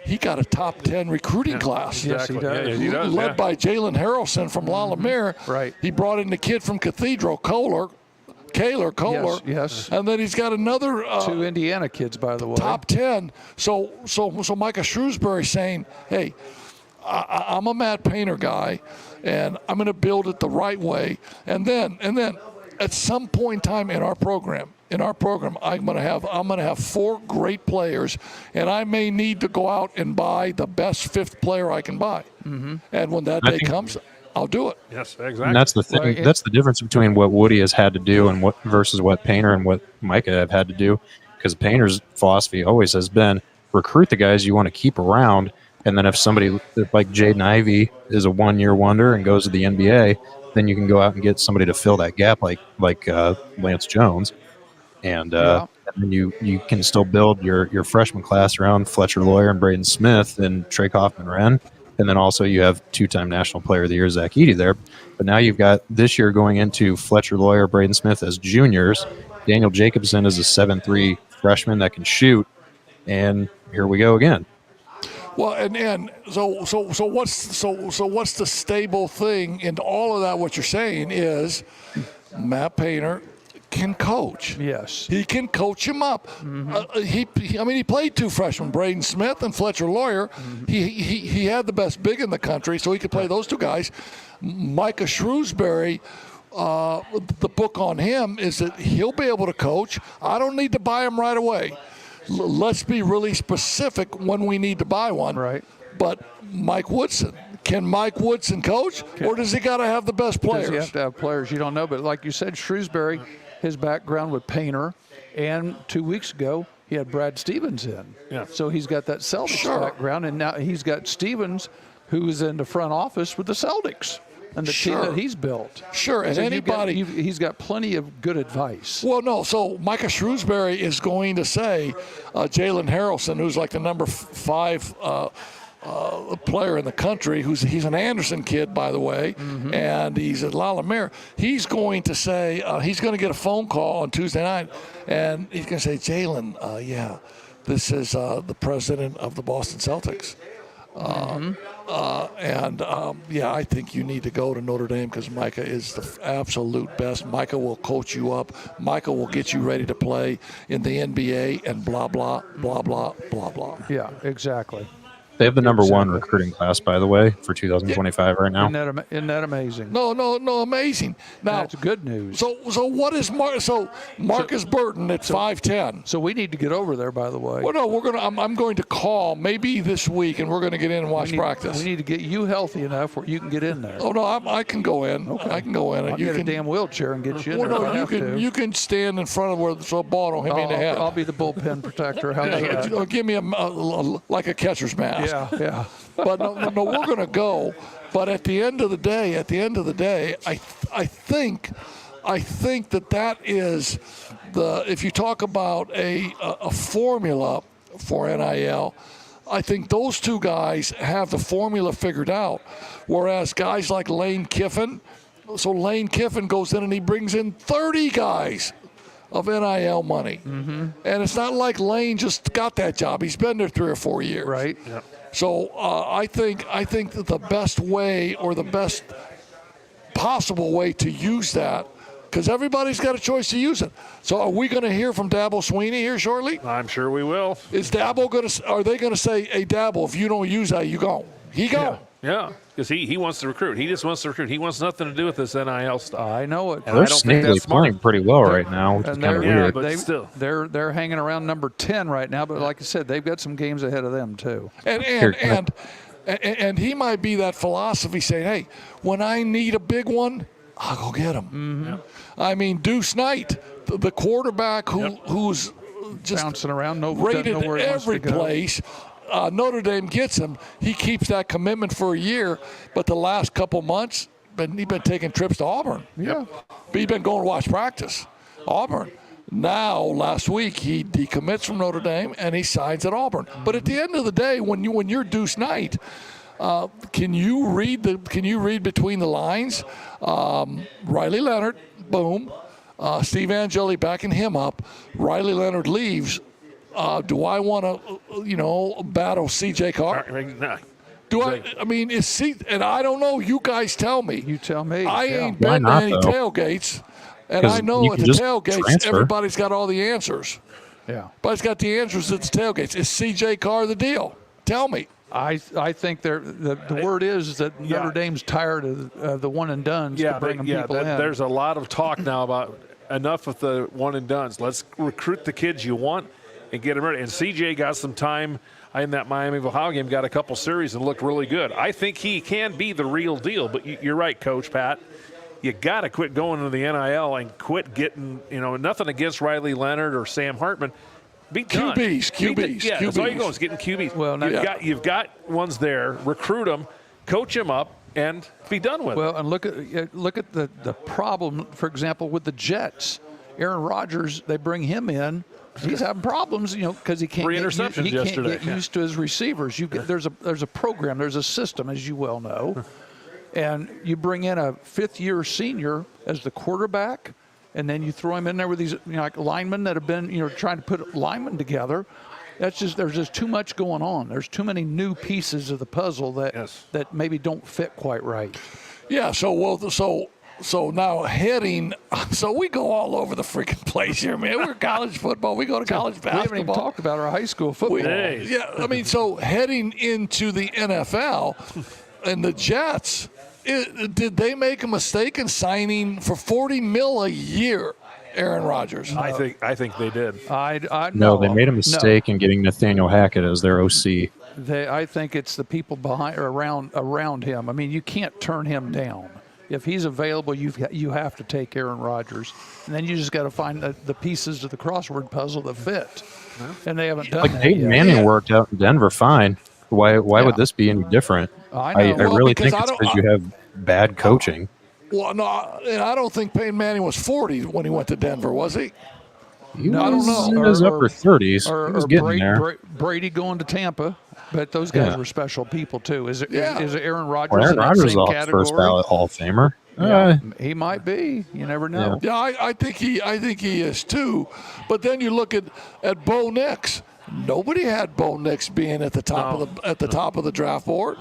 He got a top 10 recruiting class. Yes, he does. Yeah, he does. Led by Jalen Harrelson from Lalamere. Right. He brought in the kid from Cathedral, Kohler. Yes. And then he's got another 2 Indiana kids, by the way. top 10. So Micah Shrewsbury saying, hey, I'm a Matt Painter guy, and I'm going to build it the right way. And then at some point in time in our program, I'm going to have 4 great players, and I may need to go out and buy the best 5th player I can buy. Mm-hmm. And when that day comes, I'll do it. Yes, exactly. And that's the thing. Right. That's the difference between what Woody has had to do and what versus what Painter and what Micah have had to do. Because Painter's philosophy always has been recruit the guys you want to keep around, and then if somebody like Jaden Ivey is a 1-year wonder and goes to the NBA, then you can go out and get somebody to fill that gap, like Lance Jones, and then you can still build your freshman class around Fletcher Lawyer and Braden Smith and Trey Kaufman-Wren. And then also you have 2-time National Player of the Year, Zach Edey there. But now you've got this year going into Fletcher Lawyer, Braden Smith as juniors. Daniel Jacobson is a 7'3" freshman that can shoot. And here we go again. Well, and so what's the stable thing in all of that? What you're saying is Matt Painter can coach. Yes. He can coach him up. Mm-hmm. He played 2 freshmen, Braden Smith and Fletcher Lawyer. Mm-hmm. He had the best big in the country, so he could play those 2 guys. Micah Shrewsbury, the book on him is that he'll be able to coach. I don't need to buy him right away. Let's be really specific when we need to buy one. Right. But Mike Woodson. Can Mike Woodson coach, or does he got to have the best players? Does he have to have players? You don't know. But like you said, Shrewsbury, his background with Painter, and 2 weeks ago he had Brad Stevens in. Yeah. So he's got that Celtics Sure. background, and now he's got Stevens, who's in the front office with the Celtics and the team Sure. that he's built. Sure, and So anybody. he's got plenty of good advice. Well, no. So Micah Shrewsbury is going to say Jalen Harrelson, who's like the number 5 player in the country, he's an Anderson kid, by the way, and he's at Lalamere. He's going to say he's going to get a phone call on Tuesday night, and he's going to say, Jalen, this is the president of the Boston Celtics. I think you need to go to Notre Dame because Micah is the absolute best. Micah will coach you up. Micah will get you ready to play in the NBA and blah, blah, blah, blah, blah, blah. Yeah, exactly. They have the number 1 recruiting class, by the way, for 2025 right now. Isn't that amazing? No, amazing. Now, That's good news. So what is Marcus Burton at 5'10"? So we need to get over there, by the way. Well, no, I'm going to call maybe this week, and we're going to get in and watch practice. We need to get you healthy enough where you can get in there. Oh no, I can go in. Okay. I can go in. I'll get a damn wheelchair and get you in Well, there. no, if I have to. you can stand in front of where the ball don't hit me in the head. I'll be the bullpen protector. How's that? Give me like a catcher's mask. Yeah. But no, we're going to go. But at the end of the day, I think that is if you talk about a formula for NIL, I think those 2 guys have the formula figured out. Whereas guys like Lane Kiffin, Lane Kiffin goes in and he brings in 30 guys of NIL money. Mm-hmm. And it's not like Lane just got that job. He's been there 3 or 4 years. Right. Yep. So I think that the best way or the best possible way to use that, because everybody's got a choice to use it. So are we going to hear from Dabo Sweeney here shortly? I'm sure we will. Is Dabo are they going to say, hey, Dabo, if you don't use that, you go? He go. Yeah, because he wants to recruit. He just wants to recruit. He wants nothing to do with this NIL stuff. I know it. And They're I don't think sneakily that's smart. playing pretty well right now, which is And kind of they're- weird. but still. they're hanging around number 10 right now. But like I said, they've got some games ahead of them too. And he might be that philosophy saying, hey, when I need a big one, I'll go get him. Mm-hmm. I mean, Deuce Knight, the quarterback who's just Bouncing around, rated doesn't know where he wants every to go. place. Notre Dame gets him. He keeps that commitment for a year, but the last couple months, been taking trips to Auburn. Yeah. He's been going to watch practice. Auburn. Now, last week, he decommits from Notre Dame and he signs at Auburn. But at the end of the day, when you're Deuce Knight, can you read between the lines? Riley Leonard, boom. Steve Angeli backing him up. Riley Leonard leaves. Do I want to, battle C.J. Carr? No. Do I? I mean, and I don't know. You guys tell me. You tell me. I yeah. ain't Why been to not, any though? tailgates, and 'Cause I know you at can the just tailgates, transfer. everybody's got all the answers. Yeah. Everybody's got the answers at the tailgates. Is C.J. Carr the deal? Tell me. I think the word is that Yeah. Notre Dame's tired of the one and dones to bring people in. There's a lot of talk now about enough of the one and dones. Let's recruit the kids you want and get them ready. And CJ got some time in that Miami of Ohio game, got a couple series and looked really good. I think he can be the real deal. But you're right, Coach Pat. You got to quit going to the NIL and quit getting, nothing against Riley Leonard or Sam Hartman. Be done. QBs. Yeah, that's all you go is getting QBs. Well, now- you've got ones there. Recruit them, coach them up, and be done with it. Well, and look at the problem, for example, with the Jets. Aaron Rodgers, they bring him in. He's having problems, because he can't 3 get interceptions he can't yesterday. get used to his receivers. There's a program, there's a system, as you well know, and you bring in a fifth-year senior as the quarterback, and then you throw him in there with these like linemen that have been trying to put linemen together. There's just too much going on. There's too many new pieces of the puzzle that maybe don't fit quite right. Yeah. So now heading. So we go all over the freaking place here, man. We're college football. We go to college basketball. We haven't even talked about our high school football. Yeah. I mean, so heading into the NFL, and the Jets. Did they make a mistake in signing for $40 million a year, Aaron Rodgers? I think they did. No, they made a mistake in getting Nathaniel Hackett as their OC. I think it's the people behind or around him. I mean, you can't turn him down. If he's available, you have to take Aaron Rodgers, and then you just got to find the pieces of the crossword puzzle that fit. And they haven't done that Peyton yet. Manning worked out in Denver fine. Why would this be any different? I know. I really because think it's because you have bad coaching. Well, no, and I don't think Peyton Manning was 40 when he went to Denver, was he? He No, I was don't know. in his Or- upper 30s. Or, he was or getting there. Brady going to Tampa, but those guys Yeah. were special people too. Is Yeah. Aaron Rodgers Well, Aaron in that Rodgers is same a category? first ballot Hall of Famer. Yeah, he might be. You never know. Yeah, I think he is too. But then you look at Bo Nix. Nobody had Bo Nix being at the top of the draft board.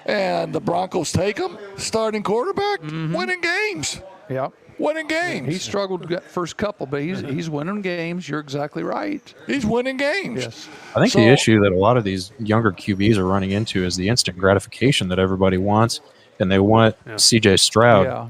And the Broncos take him, starting quarterback, winning games. Yeah. Winning games. He struggled the first couple, but he's winning games. You're exactly right. He's winning games. Yes. I think So- the issue that a lot of these younger QBs are running into is the instant gratification that everybody wants, and they want CJ Stroud Yeah.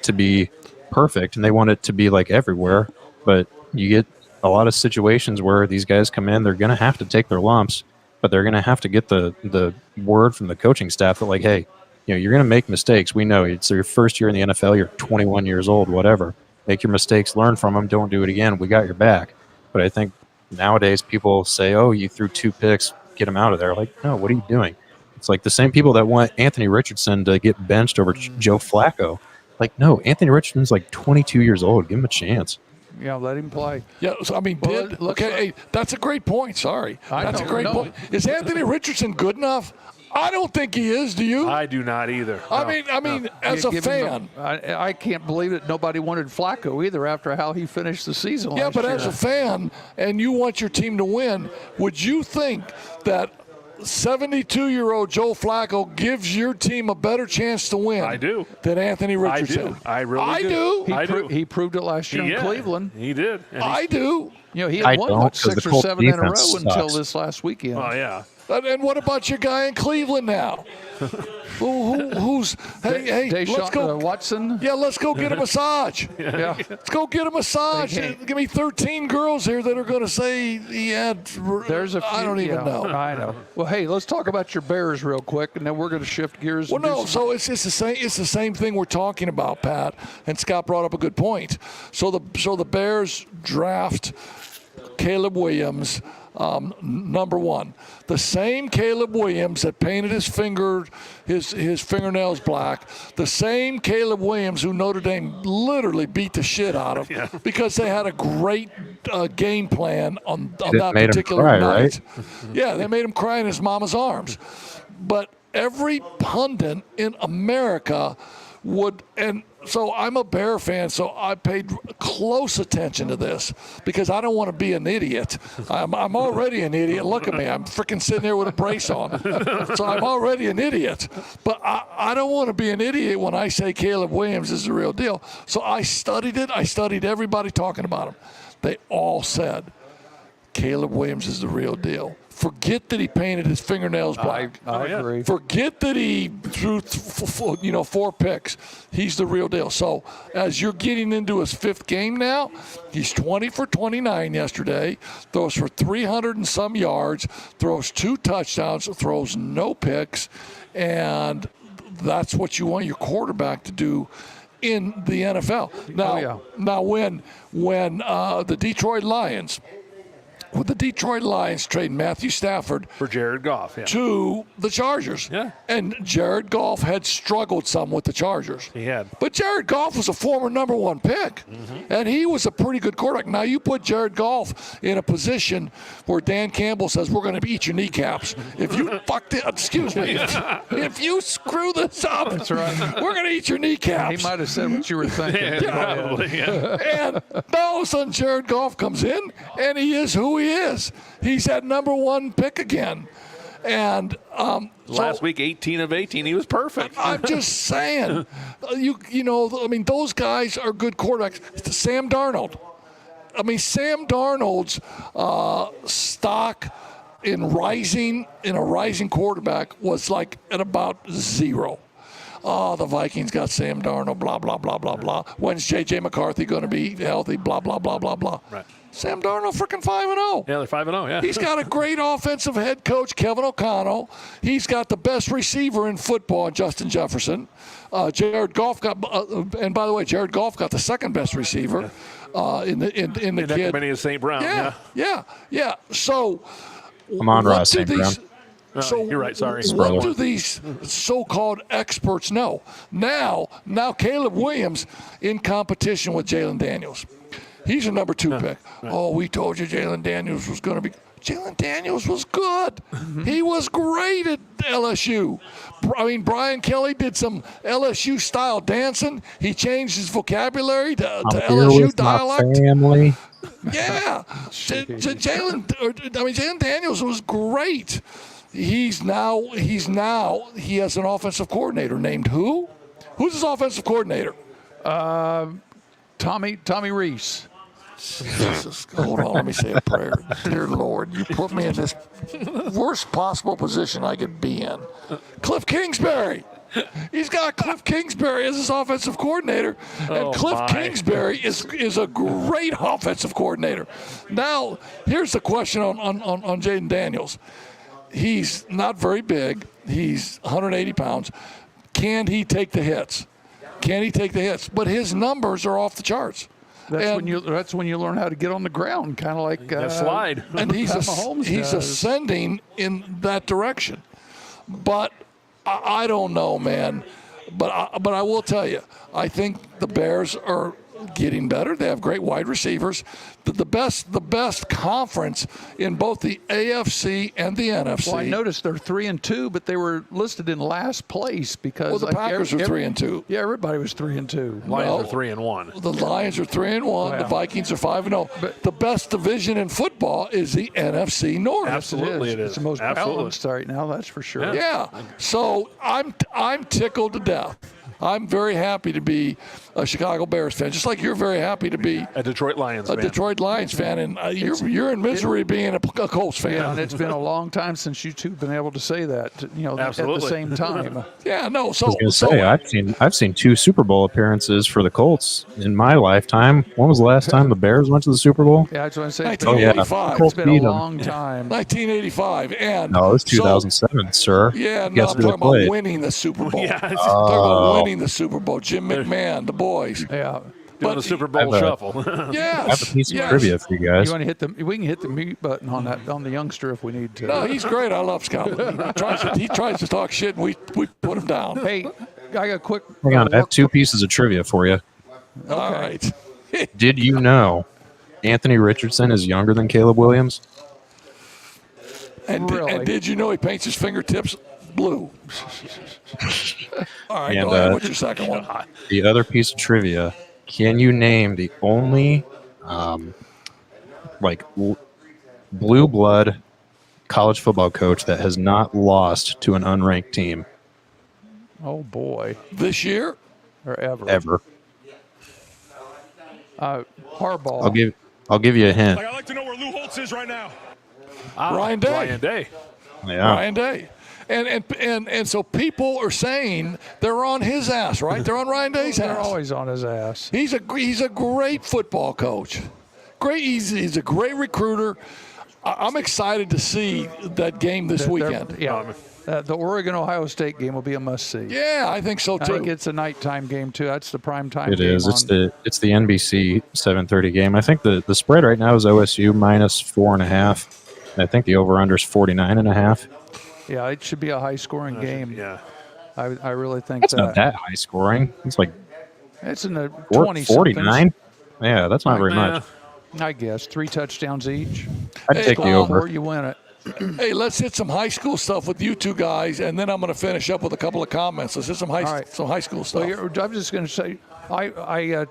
to be perfect, and they want it to be like everywhere. But you get a lot of situations where these guys come in, they're going to have to take their lumps, but they're going to have to get the word from the coaching staff that, like, hey, you're going to make mistakes. We know it's your first year in the NFL. You're 21 years old, whatever. Make your mistakes, learn from them. Don't do it again. We got your back. But I think nowadays people say, oh, you threw 2 picks, get him out of there. Like, no, what are you doing? It's like the same people that want Anthony Richardson to get benched over Joe Flacco. Like, no, Anthony Richardson's like 22 years old. Give him a chance. Yeah, let him play. Yeah, so, I mean, Well, let's- hey, that's a great point. Sorry. That's a great no. point. Is Anthony Richardson good enough? I don't think he is. Do you? I do not either. I No. mean, as a Give him fan. I can't believe that nobody wanted Flacco either after how he finished the season Yeah, last but year. as a fan, and you want your team to win, would you think that 72-year-old Joe Flacco gives your team a better chance to win? I do. Than Anthony I Richardson. do. I really do. He, I do. he proved it last year in Cleveland. He did. And I do. He I had won don't, what, 'cause 6 the or Colts 7 in a row defense until sucks. this last weekend. Oh, yeah. And what about your guy in Cleveland now? Who's hey? Let's go. Watson. Yeah, let's go get a massage. Yeah. Let's go get a massage. They can't- Give me 13 girls here that are going to say he had. There's a few, I don't even know. I know. Well, hey, let's talk about your Bears real quick, and then we're going to shift gears. Well, and do no. some- So it's the same. It's the same thing we're talking about, Pat. And Scott brought up a good point. So the Bears draft Caleb Williams. Number one, the same Caleb Williams that painted his fingernails black, the same Caleb Williams who Notre Dame literally beat the shit out of because they had a great game plan on that made him particular cry, night. right? Yeah, they made him cry in his mama's arms. But every pundit in America would, and so I'm a Bear fan, so I paid close attention to this because I don't want to be an idiot. I'm already an idiot. Look at me. I'm freaking sitting here with a brace on. So I'm already an idiot. But I don't want to be an idiot when I say Caleb Williams is the real deal. So I studied it. I studied everybody talking about him. They all said Caleb Williams is the real deal. Forget that he painted his fingernails black. I agree. Forget that he threw 4 picks. He's the real deal. So as you're getting into his 5th game now, he's 20 for 29 yesterday, throws for 300 and some yards, throws 2 touchdowns, throws no picks, and that's what you want your quarterback to do in the NFL. Now when the Detroit Lions trade Matthew Stafford For Jared Goff, yeah. to the Chargers. Yeah. And Jared Goff had struggled some with the Chargers. He had. But Jared Goff was a former number 1 pick. And he was a pretty good quarterback. Now you put Jared Goff in a position where Dan Campbell says, we're going to eat your kneecaps. If you if you screw this up, That's right. we're going to eat your kneecaps. He might have said what you were thinking. Probably, yeah. And now all of a sudden Jared Goff comes in, and he is who he is. He's that number 1 pick again. And Last week, 18 of 18, he was perfect. I'm just saying, those guys are good quarterbacks. Sam Darnold. Sam Darnold's stock in a rising quarterback was like at about 0. Oh, the Vikings got Sam Darnold, blah, blah, blah, blah, blah. When's J.J. McCarthy going to be healthy, blah, blah, blah, blah, blah. Right. Sam Darnold freaking 5-0. Yeah, they're 5-0, yeah. He's got a great offensive head coach, Kevin O'Connell. He's got the best receiver in football, Justin Jefferson. Jared Goff got, and by the way, Jared Goff got the second best receiver in the kid. Many as St. Brown, Yeah. So, Amon-Ra St. Brown. So you're right, sorry. What do these so-called experts know? Now Caleb Williams in competition with Jalen Daniels. He's a number 2 pick. Oh, we told you Jalen Daniels was going to be. Jalen Daniels was good. He was great at LSU. Brian Kelly did some LSU-style dancing. He changed his vocabulary to LSU dialect. Family. Yeah. Jalen Daniels was great. He has an offensive coordinator named who? Who's his offensive coordinator? Tommy Reese. Jesus, hold on, let me say a prayer. Dear Lord, you put me in this worst possible position I could be in. Cliff Kingsbury. He's got Cliff Kingsbury as his offensive coordinator, and Cliff Kingsbury is a great offensive coordinator. Now, here's the question on Jaden Daniels. He's not very big. He's 180 pounds. Can he take the hits? But his numbers are off the charts. That's when you learn how to get on the ground, kind of like slide. And he's ascending in that direction. But I don't know, man. But I will tell you, I think the Bears are getting better. They have great wide receivers. The best conference in both the AFC and the NFC. Well, I noticed they're 3-2, but they were listed in last place because the Packers are 3-2. Yeah, everybody was 3-2. Lions are 3-1. The Lions are 3-1. Wow. The Vikings are 5-0. But the best division in football is the NFC North. Absolutely, it is. It's the most balanced right now. That's for sure. Yeah. So I'm tickled to death. I'm very happy to be a Chicago Bears fan, just like you're very happy to be a Detroit Lions fan. Detroit Lions fan, and you're in misery being a Colts fan. Yeah, and it's been a long time since you two have been able to say that, Absolutely. at the same time. Yeah, no. So I was gonna say, I've seen 2 Super Bowl appearances for the Colts in my lifetime. When was the last time the Bears went to the Super Bowl? Yeah, I just want to say 1985. It's been a long time. 1985, and no, it was 2007, sir. Yeah, no, Guess I'm who talking they played? about winning the Super Bowl. Yeah. I'm talking about winning the Super Bowl. Jim McMahon, the boys. Yeah. Doing But a Super I Bowl have a- shuffle. Yes. I have a piece of yes. trivia for you guys. You want to hit the? We can hit the mute button on that on the youngster if we need to. No, he's great. I love Scotland. He tries to talk shit, and we put him down. Hey, I got a quick. Hang on, I have work- 2 pieces of trivia for you. All right. Did you know Anthony Richardson is younger than Caleb Williams? Really? And did you know he paints his fingertips blue? All right, And, go ahead. What's your second one? The other piece of trivia: can you name the only, blue blood college football coach that has not lost to an unranked team Oh boy, This year? or ever. ever? Harbaugh. I'll give you a hint. I'd like to know where Lou Holtz is right now. Ryan Day. Ryan Day. Yeah. Ryan Day. And so people are saying they're on his ass, right? They're on Ryan Day's They're ass. always on his ass. He's a great football coach. Great. He's a great recruiter. I'm excited to see that game this They're- weekend. Yeah. The Oregon-Ohio State game will be a must-see. Yeah, I think so I too. think it's a nighttime game too. That's the prime time. It game is. It's on- the NBC 7:30 game. I think the spread right now is OSU minus 4.5. I think the over/under is 49.5. Yeah, it should be a high-scoring game. Yeah. I really think That's that. not that high scoring. It's like It's in the 49. Yeah, that's not very much. I guess 3 touchdowns each. I'd take the Score, over. you win it. Hey, let's hit some high school stuff with you two guys, and then I'm going to finish up with a couple of comments. Let's hit some All right. high school stuff. I'm just going to say, I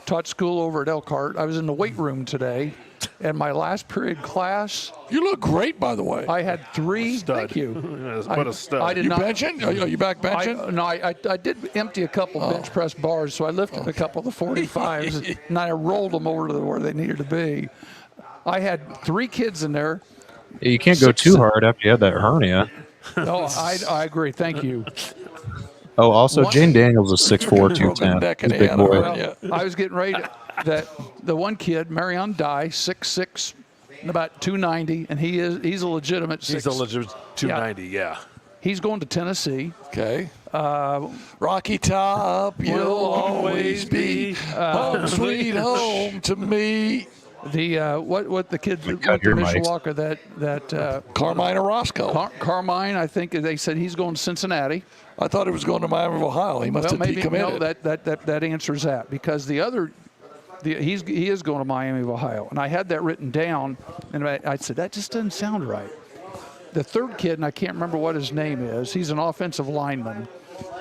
taught school over at Elkhart. I was in the weight room today, and my last period class, You look great, by the way. I had 3. Stud. Thank you. Yes, what a stud. I did You not. benching? Are you back benching? No, I did empty a couple Oh. bench press bars, so I lifted a couple of the 45s, and I rolled them over to where they needed to be. I had 3 kids in there. You can't go too hard after you had that hernia. No, I agree. Thank you. Oh, also, What? Jane Daniels is 6'4", Broken 210. neck He's and a big hand. boy. Yeah. I was getting ready that the one kid, Marion Dye, 6'6", about 290, and he's a legitimate 6. He's a legit 290, yeah. He's going to Tennessee. Okay. Rocky Top, you'll always be home sweet home to me. The what the kid went cut to your mics. Mishawaka that Carmine Orozco. Carmine, I think they said he's going to Cincinnati. I thought he was going to Miami of Ohio. He must Well, have maybe no. decommitted. That answers that because he is going to Miami of Ohio, and I had that written down, and I said that just doesn't sound right. The third kid, and I can't remember what his name is. He's an offensive lineman.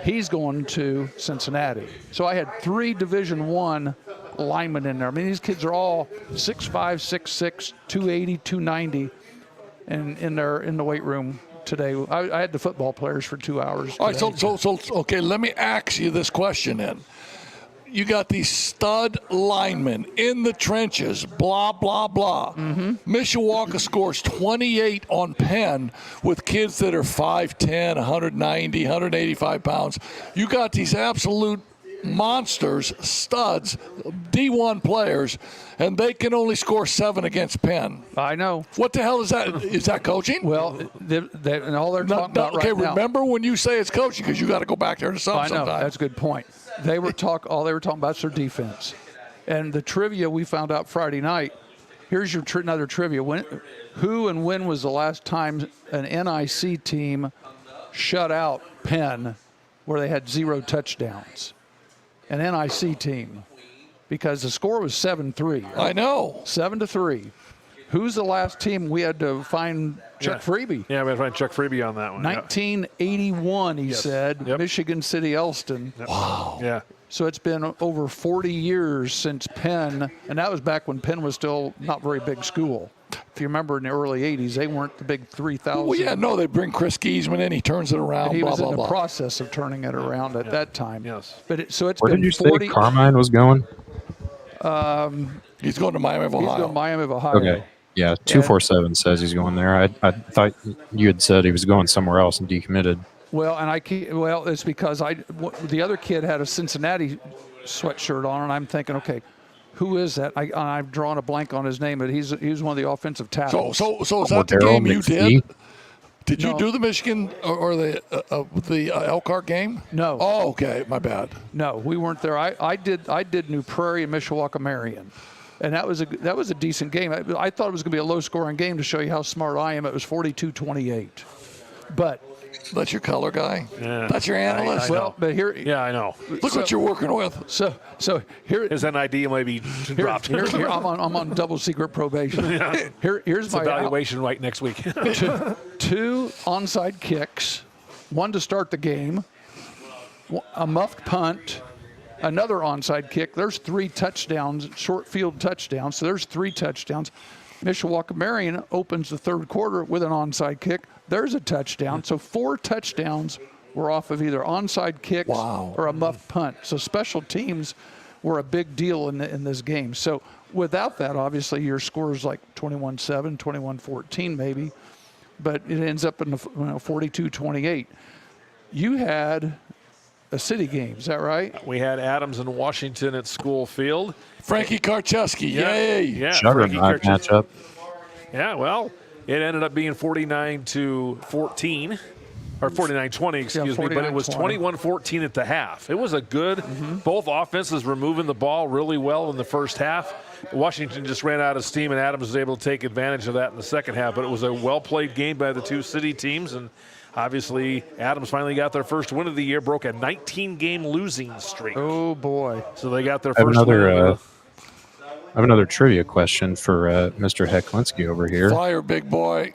He's going to Cincinnati. So I had 3 Division I linemen in there. I mean, these kids are all 6'5", 6'6", 280, 290, and in the weight room today. I had the football players for 2 hours. All right, today. so okay, let me ask you this question then. You got these stud linemen in the trenches, blah, blah, blah. Mishawaka scores 28 on Penn with kids that are 5'10", 190, 185 pounds. You got these absolute monsters, studs, D1 players, and they can only score 7 against Penn. I know. What the hell is that? Is that coaching? Well, and all they're talking about okay, right now. remember when you say it's coaching because you got to go back there to I know sometime. that's a good point. All they were talking about is their defense, and the trivia we found out Friday night. Here's your another trivia. Who and when was the last time an NIC team shut out Penn, where they had 0 touchdowns? An NIC team, because the score was 7-3. I know. 7-3. Who's the last team we had to find Chuck Freebie? Yeah, we had to find Chuck Freebie on that one. 1981, he said. Yep. Michigan City, Elston. Yeah. So it's been over 40 years since Penn, and that was back when Penn was still not very big school. If you remember in the early 80s, they weren't the big 3,000. Well, yeah, no, they bring Chris Giesman in, he turns it around, And he blah, was blah, in the blah. process of turning it around at that time. Yes. But so it's Where been did you 40. say Carmine was going? He's going to Miami of He's Ohio. going to Miami of Ohio. Okay. Yeah, 247 says he's going there. I thought you had said he was going somewhere else and decommitted. Well, and it's because the other kid had a Cincinnati sweatshirt on, and I'm thinking, okay, who is that? I've drawn a blank on his name, but he's one of the offensive tackles. So is Oh, that the Daryl game you McPhee? Did you do the Michigan or the Elkhart game? No. Oh, okay. My bad. No, we weren't there. I did New Prairie and Mishawaka Marion, and that was a decent game. I thought it was going to be a low-scoring game to show you how smart I am. It was 42-28, but That's your color guy. Yeah. That's your analyst. well, but here, Yeah, I know. Look what you're working with. so here. His NID might be dropped. Here, I'm on double secret probation. Here's It's my evaluation right next week. two onside kicks, one to start the game, a muffed punt, another onside kick. There's 3 touchdowns, short field touchdowns. So there's 3 touchdowns. Mishawaka Marion opens the third quarter with an onside kick. There's a touchdown. So 4 touchdowns were off of either onside kicks or a muffed punt. So special teams were a big deal in this game. So without that, obviously, your score is like 21-7, 21-14 maybe. But it ends up in 42-28. You had a city game, is that right? We had Adams and Washington at School Field. Frankie Karcheski. Yay. Yeah, Juggernaut matchup. Yeah, well, it ended up being 49-14, or 49-20, excuse me, but it was 21-14 at the half. It was a good, both offenses were moving the ball really well in the first half. Washington just ran out of steam, and Adams was able to take advantage of that in the second half, but it was a well-played game by the 2 city teams, and obviously Adams finally got their first win of the year, broke a 19-game losing streak. Oh, boy. So they got their I have first win. I have another trivia question for Mr. Heklinski over here. Fire, big boy.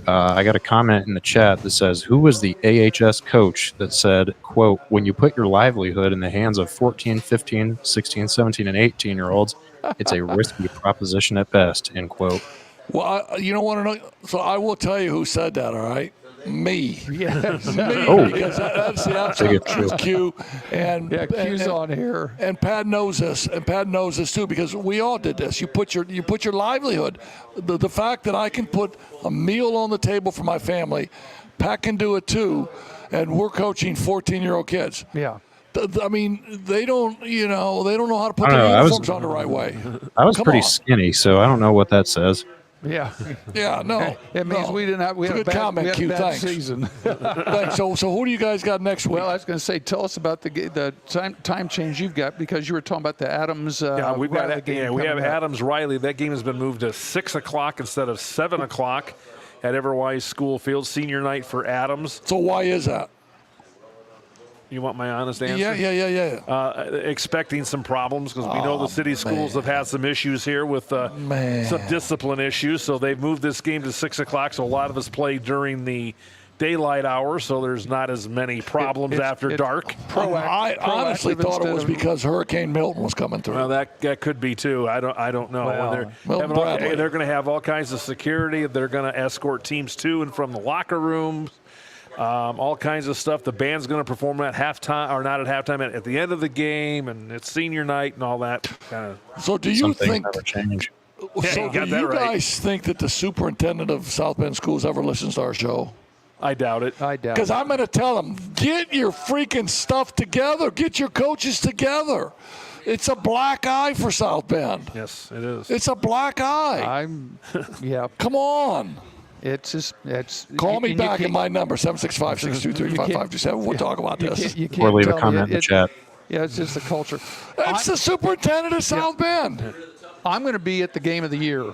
I got a comment in the chat that says, who was the AHS coach that said, quote, when you put your livelihood in the hands of 14, 15, 16, 17, and 18-year-olds, it's a risky proposition at best, end quote. Well, you don't want to know. So I will tell you who said that, all right? Me. Yes. Me. Oh. Because that's the Take absolute it, truth, Q. And, Yeah, Q's and, on here. And Pat knows this, and Pat knows this too, because we all did this. You put your livelihood. The fact that I can put a meal on the table for my family, Pat can do it too, and we're coaching 14-year-old kids. Yeah. I mean, they don't know how to put I don't their know, I was- uniforms on the right way. I was Come pretty on. skinny, so I don't know what that says. Yeah. Yeah, no. It means no. we didn't have we It's a had a good bad, comment, we had Q. a bad Thanks. season. Thanks. So who do you guys got next week? Well, I was going to say, tell us about the time change you've got, because you were talking about the Adams. Yeah, we've got Riley game we have coming up. Adams Riley. That game has been moved to 6 o'clock instead of 7 o'clock at Everwise School Field. Senior night for Adams. So why is that? You want my honest answer? Yeah. Expecting some problems, because we know the city schools have had some issues here with some discipline issues. So they've moved this game to 6 o'clock. So a lot of us play during the daylight hours, so there's not as many problems after dark. I honestly proactive thought it instead was of- because Hurricane Milton was coming through. Well, that could be too. I don't know. Well, And Milton Bradley. they're going to have all kinds of security. They're going to escort teams to and from the locker rooms. All kinds of stuff. The band's going to perform at halftime, or not at halftime, at the end of the game, and it's senior night and all that kind of. So do you Some things think? never change. Yeah, So you got do that you right. guys think that the superintendent of South Bend Schools ever listens to our show? I doubt it. I doubt Because it. I'm going to tell them, get your freaking stuff together. Get your coaches together. It's a black eye for South Bend. Yes, it is. It's a black eye. Yeah. Come on. It's just Call me and you back at can't- my number, 765-623-5527. We'll talk about you this. can't- you Or can't leave a tell me comment in the chat. Yeah, it's just the culture. It's the superintendent of South Bend. I'm going to be at the game of the year.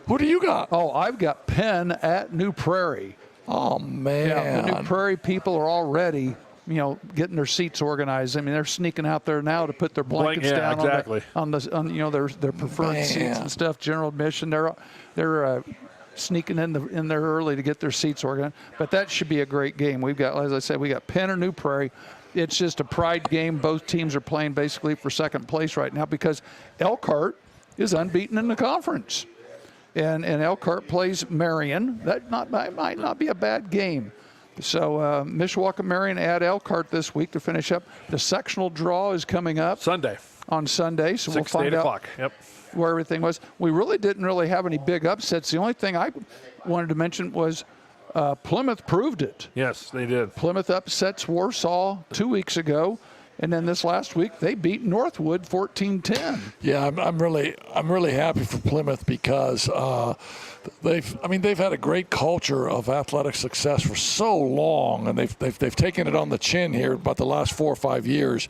Who do you got? Oh, I've got Penn at New Prairie. Oh, Yeah, man. the New Prairie people are already, getting their seats organized. I mean, they're sneaking out there now to put their blankets yeah, down exactly. on their preferred seats and stuff. General admission. They're sneaking in there early to get their seats organized. But that should be a great game. We've got, as I said, we got Penn or New Prairie. It's just a pride game. Both teams are playing basically for second place right now because Elkhart is unbeaten in the conference. And Elkhart plays Marion. That might not be a bad game. So Mishawaka Marion at Elkhart this week to finish up. The sectional draw is coming up Sunday, on Sunday, so 6 we'll to find 8 out o'clock. Yep. where everything was. We really didn't have any big upsets. The only thing I wanted to mention was Plymouth proved it. Yes, they did. Plymouth upsets Warsaw 2 weeks ago, And then this last week, they beat Northwood 14-10. Yeah, I'm really happy for Plymouth because they've had a great culture of athletic success for so long, and they've taken it on the chin here about the last 4 or 5 years.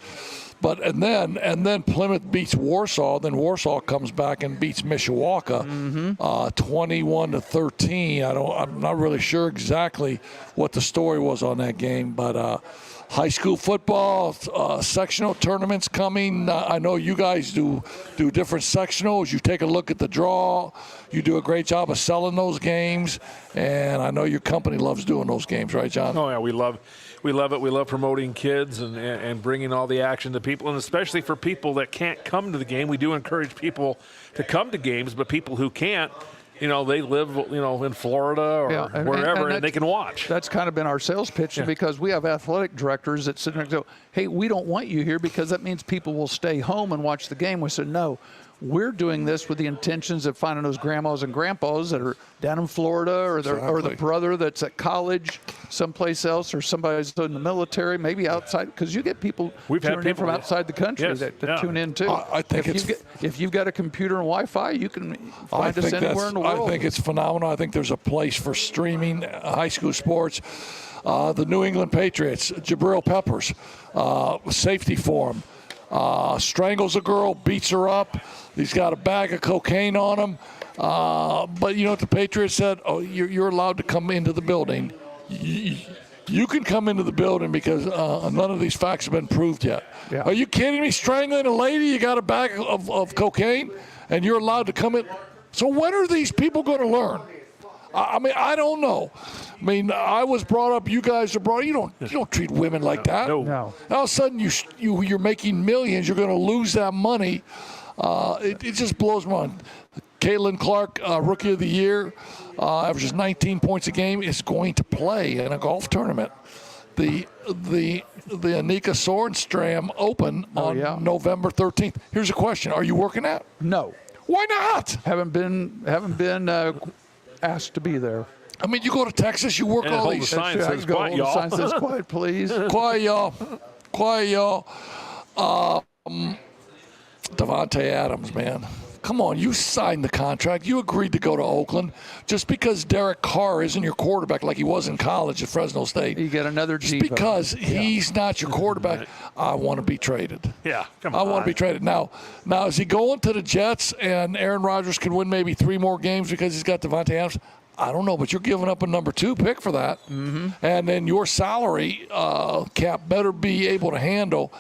But and then Plymouth beats Warsaw. Then Warsaw comes back and beats Mishawaka, 21-13. I'm not really sure exactly what the story was on that game, but high school football sectional tournaments coming. I know you guys do different sectionals. You take a look at the draw. You do a great job of selling those games, and I know your company loves doing those games, right, John? Oh yeah, we love it. We love promoting kids and bringing all the action to people, and especially for people that can't come to the game. We do encourage people to come to games, but people who can't, they live, in Florida or wherever, and they can watch. That's kind of been our sales pitch because we have athletic directors that sit there and go, hey, we don't want you here because that means people will stay home and watch the game. We said, no. We're doing this with the intentions of finding those grandmas and grandpas that are down in Florida or the brother that's at college someplace else or somebody that's in the military, maybe outside, because you get people tuning in from outside the country that tune in too. I think if you've got a computer and Wi-Fi, you can find us anywhere in the world. I think it's phenomenal. I think there's a place for streaming high school sports. The New England Patriots, Jabril Peppers, safety for him. Strangles a girl, beats her up. He's got a bag of cocaine on him. But you know what the Patriots said? Oh, you're allowed to come into the building. You can come into the building because none of these facts have been proved yet. Yeah. Are you kidding me? Strangling a lady, you got a bag of cocaine, and you're allowed to come in? So when are these people going to learn? I mean, I don't know. I mean, I was brought up. You guys are brought up. You don't treat women like that. No. All of a sudden, you're making millions. You're going to lose that money. It just blows my mind. Caitlin Clark, Rookie of the Year, averages 19 points a game, is going to play in a golf tournament. The Anika Sorenstram Open on November 13th. Here's a question: are you working at? No. Why not? Haven't been asked to be there. I mean, you go to Texas, you work And all hold these. the sign says quiet, y'all. Sign says quiet, please. Quiet, y'all. Quiet, y'all. Devontae Adams, man. Come on, you signed the contract. You agreed to go to Oakland. Just because Derek Carr isn't your quarterback like he was in college at Fresno State. You get another Just diva. because he's not your quarterback, I want to be traded. Yeah, come on. I want to be traded. Now, is he going to the Jets and Aaron Rodgers can win maybe 3 more games because he's got Devontae Adams? I don't know, but you're giving up a number 2 pick for that. Mm-hmm. And then your salary cap better be able to handle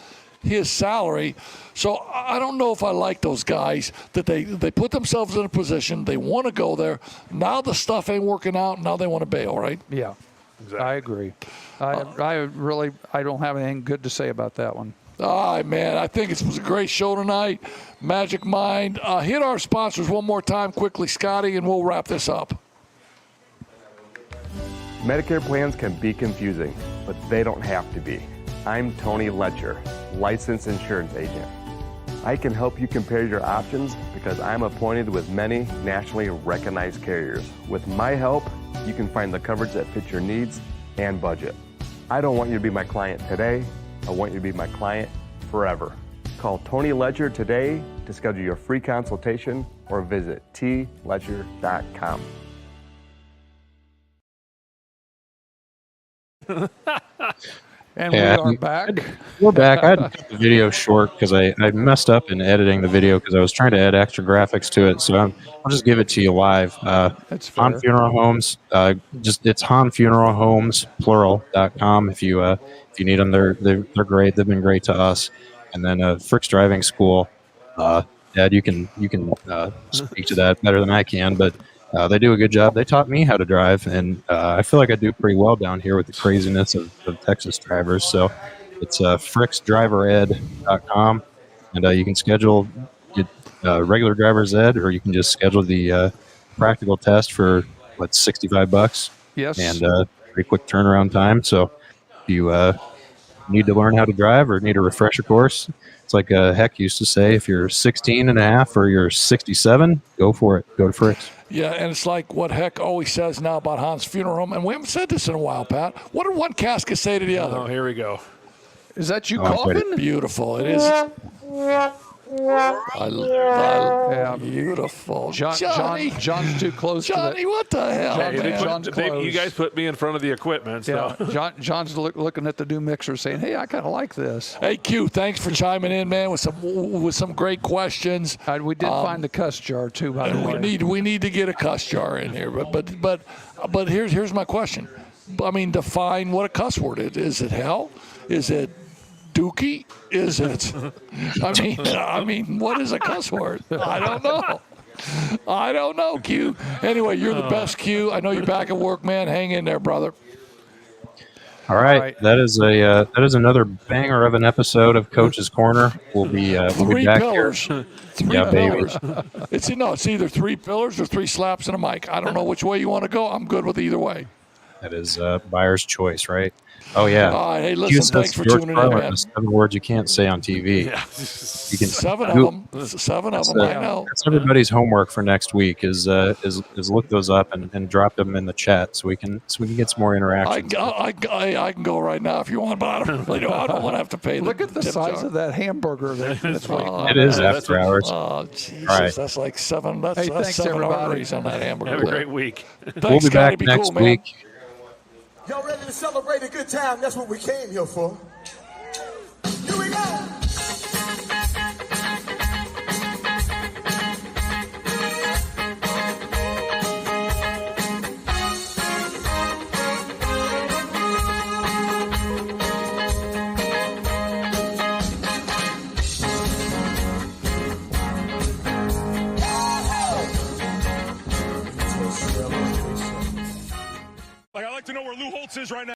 his salary. So I don't know if I like those guys that they put themselves in a position, they want to go there. Now the stuff ain't working out. Now they want to bail, right? Yeah, Exactly. I agree. I don't have anything good to say about that one. All right, man. I think it was a great show tonight. Magic Mind. Hit our sponsors one more time quickly, Scotty, and we'll wrap this up. Medicare plans can be confusing, but they don't have to be. I'm Tony Letcher, licensed insurance agent. I can help you compare your options because I'm appointed with many nationally recognized carriers. With my help, you can find the coverage that fits your needs and budget. I don't want you to be my client today. I want you to be my client forever. Call Tony Letcher today to schedule your free consultation or visit tletcher.com. And Yeah, we are back. We're back. I had to cut the video short because I messed up in editing the video because I was trying to add extra graphics to it. So I'll just give it to you live. That's fair. Han Funeral Homes. It's Han Funeral Homes plural.com. If you need them, they're great. They've been great to us. And then Frick's Driving School. Dad, you can speak to that better than I can, but they do a good job. They taught me how to drive, and I feel like I do pretty well down here with the craziness of Texas drivers. So it's fricksdrivered.com, and you can schedule regular driver's ed, or you can just schedule the practical test for $65. Yes. And pretty quick turnaround time. So if you need to learn how to drive or need a refresher course, it's like Heck used to say, if you're 16 and a half or you're 67, go for it. Go to Frick's. Yeah, and it's like what Heck always says now about Han's Funeral Home, and we haven't said this in a while, Pat. What did one casket say to the other? Oh, here we go. Is that you Oh, I'm coughing? Beautiful. It is. Beautiful. Johnny. John's too close Johnny, to what the hell, Johnny, man? John's close. You guys put me in front of the equipment. So. Yeah, John's looking at the new mixer saying, hey, I kind of like this. Hey, Q, thanks for chiming in, man, with some great questions. We did find the cuss jar, too, by the way. We need to get a cuss jar in here. But here's my question. I mean, define what a cuss word is. Is it hell? Is it dookie? Is it? I mean, what is a cuss word? I don't know, Q. Anyway, you're the best, Q. I know you're back at work, man. Hang in there, brother. All right. That is another banger of an episode of Coach's Corner. We'll be back pillars. here. Three pillars. It's either 3 pillars or 3 slaps and a mic. I don't know which way you want to go. I'm good with either way. That is buyer's choice, right? Oh, yeah. Hey, listen, thanks for tuning in, man. 7 words you can't say on TV. Yeah. You can 7 of them. 7 of them, I know. That's everybody's homework for next week is look those up and drop them in the chat so we can get some more interaction. I can go right now if you want, but I don't really I don't want to have to pay. Look at the size of that hamburger there. It is after hours. Oh, Jesus. Right. That's like 7. That's thanks, 7 everybody. arteries on that hamburger. Have a great week. Thanks, We'll be Scotty. back next cool, man. week. Y'all ready to celebrate a good time? That's what we came here for. Here we go. Like, I'd like to know where Lou Holtz is right now.